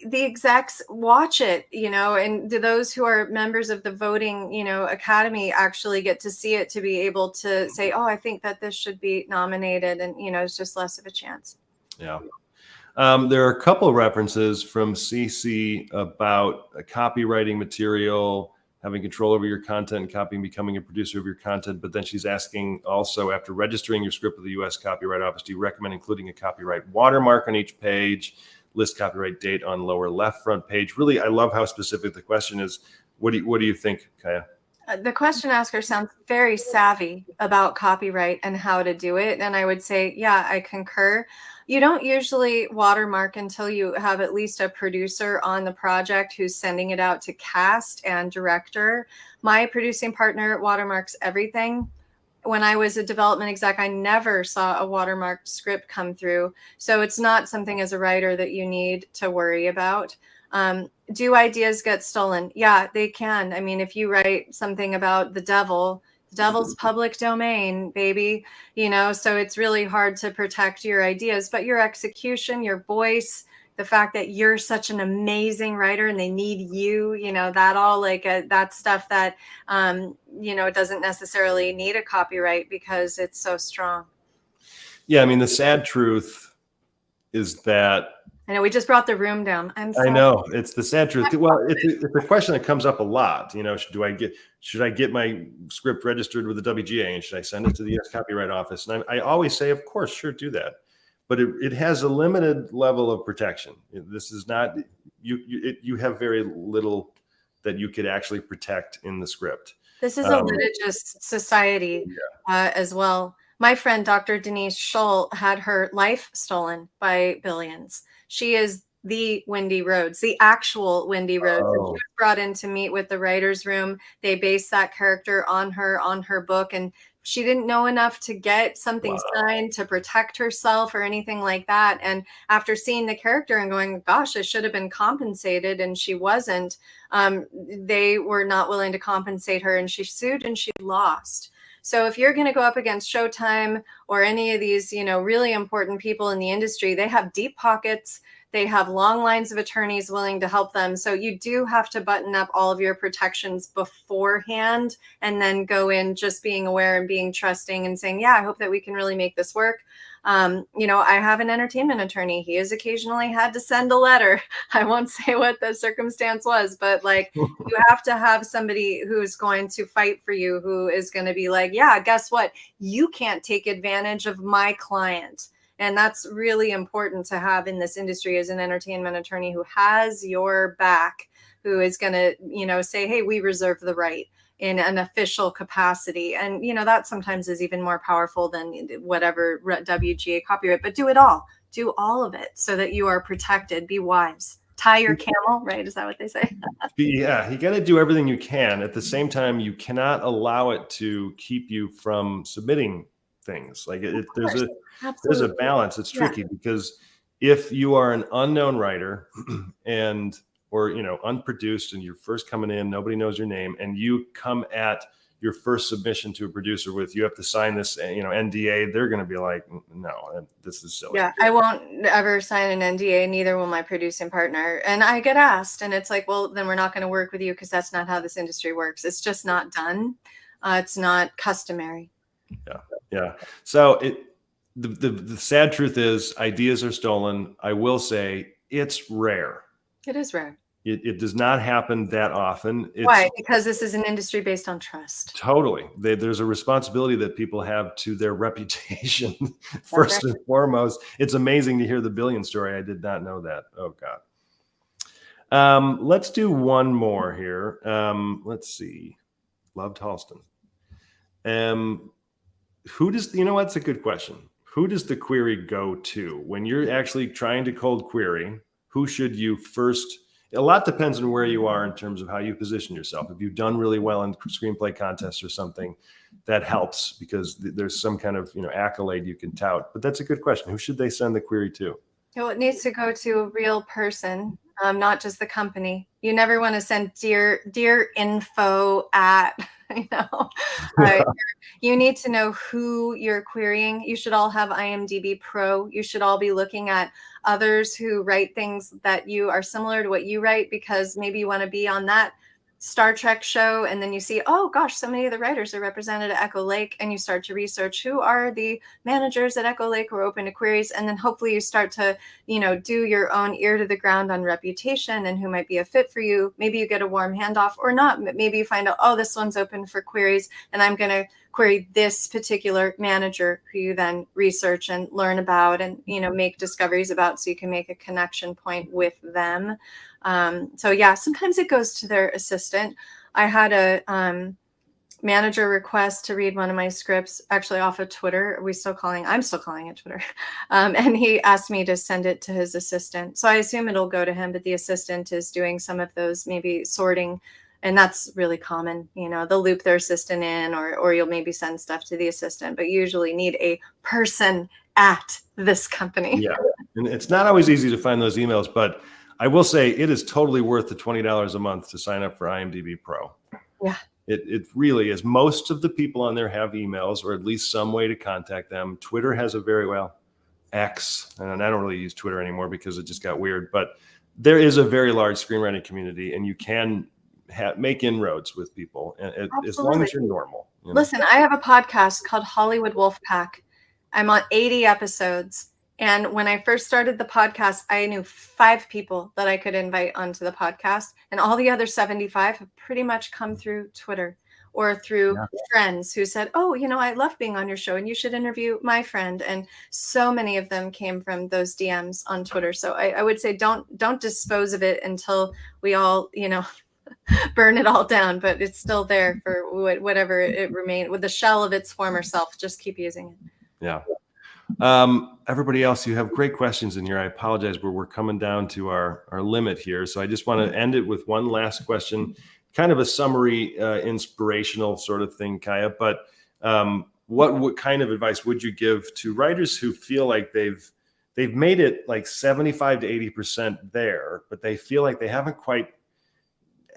the execs watch it, and do those who are members of the voting, academy actually get to see it to be able to say, oh, I think that this should be nominated, and, it's just less of a chance. Yeah. There are a couple of references from CC about copywriting material, having control over your content, copying, becoming a producer of your content. But then she's asking also, after registering your script with the U.S. Copyright Office, do you recommend including a copyright watermark on each page? List copyright date on lower left front page. Really, I love how specific the question is. What do you think, Kaia? The question asker sounds very savvy about copyright and how to do it. And I would say, yeah, I concur. You don't usually watermark until you have at least a producer on the project who's sending it out to cast and director. My producing partner watermarks everything. When I was a development exec, I never saw a watermarked script come through. So it's not something as a writer that you need to worry about. Do ideas get stolen? Yeah, they can. I mean, if you write something about the devil's public domain, baby, so it's really hard to protect your ideas, but your execution, your voice, the fact that you're such an amazing writer and they need you, that all that stuff that, it doesn't necessarily need a copyright because it's so strong. Yeah. I mean, the sad truth is that I know we just brought the room down. I'm sorry. I know it's the sad truth. Well, it's a question that comes up a lot. Should I get my script registered with the WGA and should I send it to the U.S. Copyright Office? And I always say, of course, sure, do that. But it has a limited level of protection. This is not you have very little that you could actually protect in the script. This is a litigious society as well. My friend, Dr. Denise Scholl, had her life stolen by Billions. She is the Wendy Rhodes, the actual Wendy Rhodes. And she was brought in to meet with the writer's room. They based that character on her book, and she didn't know enough to get something signed to protect herself or anything like that. And after seeing the character and going, gosh, I should have been compensated, and she wasn't, they were not willing to compensate her, and she sued and she lost. So if you're going to go up against Showtime or any of these, really important people in the industry, they have deep pockets. They have long lines of attorneys willing to help them. So you do have to button up all of your protections beforehand and then go in just being aware and being trusting and saying, yeah, I hope that we can really make this work. I have an entertainment attorney. He has occasionally had to send a letter. I won't say what the circumstance was, but you have to have somebody who's going to fight for you, who is going to be like, yeah, guess what? You can't take advantage of my client. And that's really important to have in this industry as an entertainment attorney who has your back, who is going to, say, hey, we reserve the right in an official capacity. And, that sometimes is even more powerful than whatever WGA copyright, but do it all. Do all of it so that you are protected. Be wise. Tie your camel, right? Is that what they say? Yeah, you got to do everything you can. At the same time, you cannot allow it to keep you from submitting things. There's a balance. It's tricky because if you are an unknown writer and or, unproduced, and you're first coming in, nobody knows your name, and you come at your first submission to a producer with, you have to sign this, NDA, they're going to be like, no, this is silly. Yeah, I won't ever sign an NDA, neither will my producing partner. And I get asked, and it's like, well, then we're not going to work with you because that's not how this industry works. It's just not done. It's not customary. Yeah. So the sad truth is ideas are stolen. I will say it's rare. It is rare. It does not happen that often. Why? Because this is an industry based on trust. Totally. There's a responsibility that people have to their reputation first and foremost. It's amazing to hear the billion story. I did not know that. Oh, God. Let's do one more here. Let's see. Loved Halston. Who does, that's a good question. Who does the query go to? When you're actually trying to cold query, who should you first? A lot depends on where you are in terms of how you position yourself. If you've done really well in screenplay contests or something, that helps because there's some kind of accolade you can tout. But that's a good question. Who should they send the query to? Well, it needs to go to a real person, not just the company. You never want to send dear info at, you need to know who you're querying. You should all have IMDb Pro. You should all be looking at others who write things that you are similar to what you write, because maybe you want to be on that Star Trek show, and then you see, oh gosh, so many of the writers are represented at Echo Lake, and you start to research who are the managers at Echo Lake who are open to queries, and then hopefully you start to do your own ear to the ground on reputation and who might be a fit for you. Maybe you get a warm handoff or not. Maybe you find out, oh, this one's open for queries, and I'm going to query this particular manager, who you then research and learn about and make discoveries about, so you can make a connection point with them. So yeah, sometimes it goes to their assistant. I had a manager request to read one of my scripts, actually off of Twitter. I'm still calling it Twitter. And he asked me to send it to his assistant. So I assume it'll go to him, but the assistant is doing some of those, maybe sorting. And that's really common. They'll loop their assistant in, or you'll maybe send stuff to the assistant, but you usually need a person at this company. Yeah. And it's not always easy to find those emails, but I will say it is totally worth the $20 a month to sign up for IMDb Pro. Yeah. It really is. Most of the people on there have emails, or at least some way to contact them. Twitter has a X, and I don't really use Twitter anymore because it just got weird, but there is a very large screenwriting community, and you can make inroads with people, and as long as you're normal. Listen, I have a podcast called Hollywood Wolfpack. I'm on 80 episodes. And when I first started the podcast, I knew 5 people that I could invite onto the podcast. And all the other 75 have pretty much come through Twitter or through friends who said, oh, I love being on your show and you should interview my friend. And so many of them came from those DMs on Twitter. So I would say don't dispose of it until we all, burn it all down. But it's still there for whatever it remained, with the shell of its former self. Just keep using it. Yeah. Everybody else, you have great questions in here. I apologize, but we're coming down to our limit here. So I just want to end it with one last question, kind of a summary, inspirational sort of thing, Kaia. But what kind of advice would you give to writers who feel like they've made it like 75 to 80% there, but they feel like they haven't quite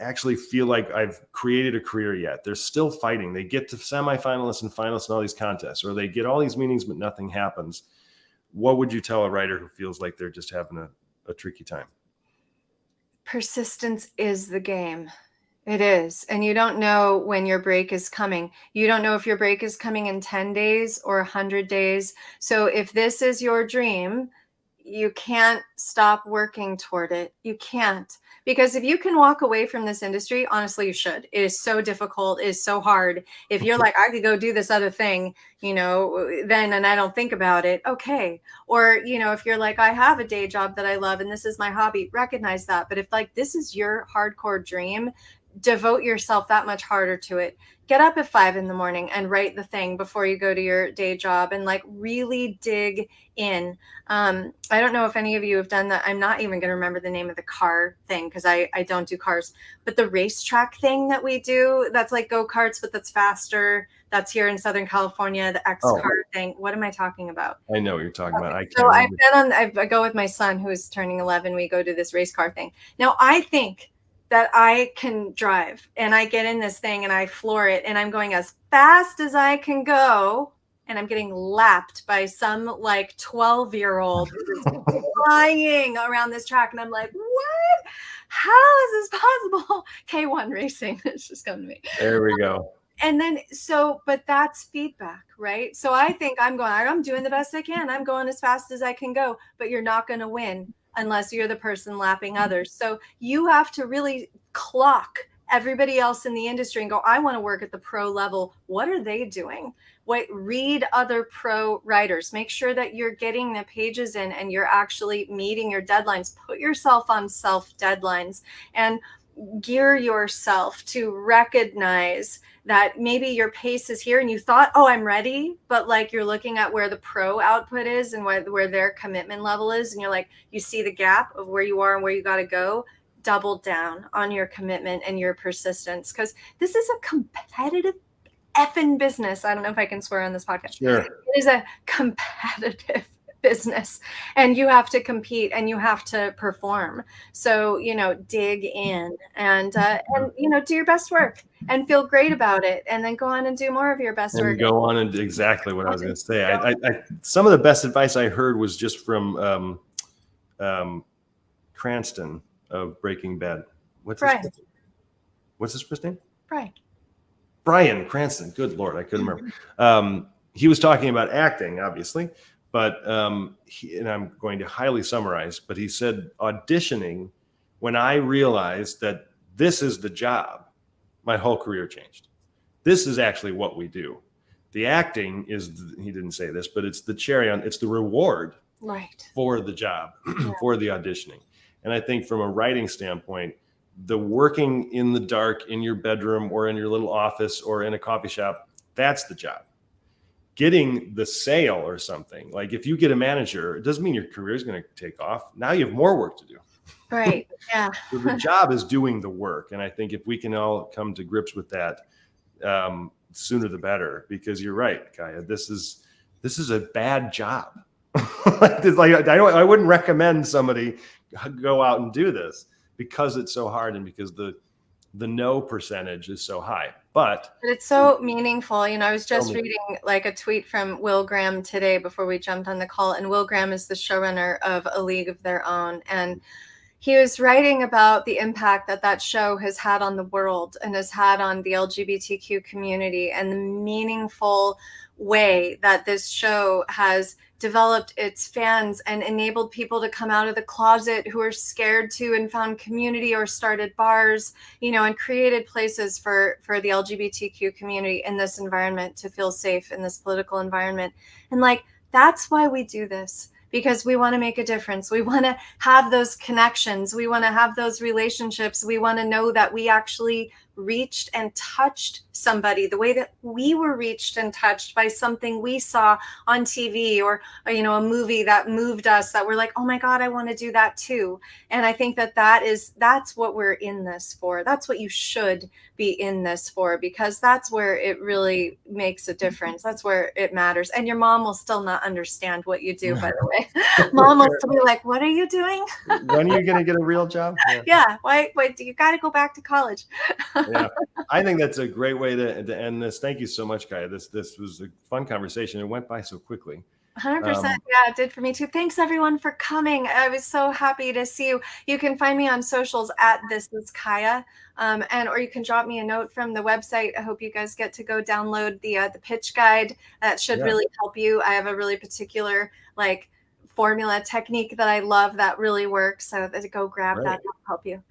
actually feel like I've created a career yet? They're still fighting. They get to semifinalists and finalists in all these contests, or they get all these meetings, but nothing happens. What would you tell a writer who feels like they're just having a tricky time? Persistence is the game. It is. And you don't know when your break is coming. You don't know if your break is coming in 10 days or 100 days. So if this is your dream, you can't stop working toward it. You can't. Because if you can walk away from this industry, honestly, you should. It is so difficult. It is so hard. If you're like, I could go do this other thing, then, and I don't think about it. Okay. Or, if you're like, I have a day job that I love and this is my hobby, recognize that. But if this is your hardcore dream, devote yourself that much harder to it. Get up at 5 a.m. and write the thing before you go to your day job, and like really dig in. I don't know if any of you have done that. I'm not even going to remember the name of the car thing because I don't do cars, but the racetrack thing that we do, that's like go-karts, but that's faster. That's here in Southern California, the X car thing. What am I talking about? I know what you're talking about. I can't So remember. I go with my son who is turning 11. We go to this race car thing. Now I think that I can drive, and I get in this thing and I floor it, and I'm going as fast as I can go, and I'm getting lapped by some like 12-year-old flying around this track, and I'm like, what? How is this possible? K1 racing. It's just coming to me. There we go. And then, but that's feedback, right? So I think I'm doing the best I can. I'm going as fast as I can go, but you're not going to win unless you're the person lapping others. So you have to really clock everybody else in the industry and go, I want to work at the pro level. What are they doing? Read other pro writers. Make sure that you're getting the pages in and you're actually meeting your deadlines. Put yourself on self deadlines and gear yourself to recognize that maybe your pace is here and you thought, oh, I'm ready, but like you're looking at where the pro output is and where their commitment level is, and you're like, you see the gap of where you are and where you got to go. Double down on your commitment and your persistence, because this is a competitive effing business. I don't know if I can swear on this podcast. Sure. It is a competitive business, and you have to compete and you have to perform. So, dig in and do your best work and feel great about it, and then go on and do more of your best work. Go on and do exactly what I was going to say. I some of the best advice I heard was just from Cranston of Breaking Bad. What's his first name? Bryan Cranston. Good Lord, I couldn't remember. He was talking about acting, obviously, but and I'm going to highly summarize, but he said auditioning, when I realized that this is the job, my whole career changed. This is actually what we do. The acting is, he didn't say this, but it's the cherry on, it's the reward for the job, for the auditioning. And I think from a writing standpoint, the working in the dark in your bedroom or in your little office or in a coffee shop, that's the job. Getting the sale or something, like if you get a manager, it doesn't mean your career is going to take off. Now you have more work to do. Right. Yeah. So the job is doing the work. And I think if we can all come to grips with that, sooner the better, because you're right, Kaia, this is a bad job. I wouldn't recommend somebody go out and do this because it's so hard and because the no percentage is so high. But it's so meaningful. I was just reading like a tweet from Will Graham today before we jumped on the call. And Will Graham is the showrunner of A League of Their Own. And he was writing about the impact that show has had on the world and has had on the LGBTQ community, and the meaningful way that this show has developed its fans and enabled people to come out of the closet who are scared to, and found community or started bars, and created places for the LGBTQ community in this environment to feel safe in this political environment. And that's why we do this, because we want to make a difference. We want to have those connections. We want to have those relationships. We want to know that we actually reached and touched somebody the way that we were reached and touched by something we saw on TV or a movie that moved us, that we're like, oh my God, I want to do that too. And I think that's what we're in this for. That's what you should be in this for, because that's where it really makes a difference. That's where it matters. And your mom will still not understand what you do, by the way. Mom will still be like, what are you doing? When are you going to get a real job? Yeah. Why you got to go back to college. Yeah, I think that's a great way to end this. Thank you so much, Kaia. This was a fun conversation. It went by so quickly. 100%. Yeah, it did for me too. Thanks everyone for coming. I was so happy to see you. You can find me on socials at This Is Kaia, or you can drop me a note from the website. I hope you guys get to go download the pitch guide. That should really help you. I have a really particular formula technique that I love that really works. So go grab that. That'll help you.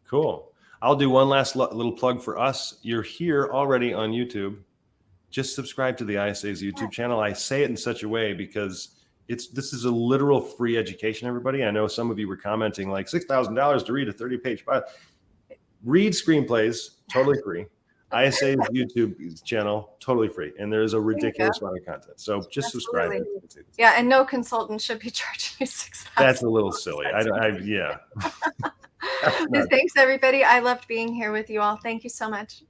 Cool. I'll do one last little plug for us. You're here already on YouTube. Just subscribe to the ISA's YouTube channel. I say it in such a way because this is a literal free education, everybody. I know some of you were commenting like $6,000 to read a 30-page file. read screenplays, totally free. ISA's YouTube channel, totally free. And there's a ridiculous amount of content. So just subscribe. Yeah, and no consultant should be charging you $6,000. That's a little silly. Yeah. Thanks, everybody. I loved being here with you all. Thank you so much.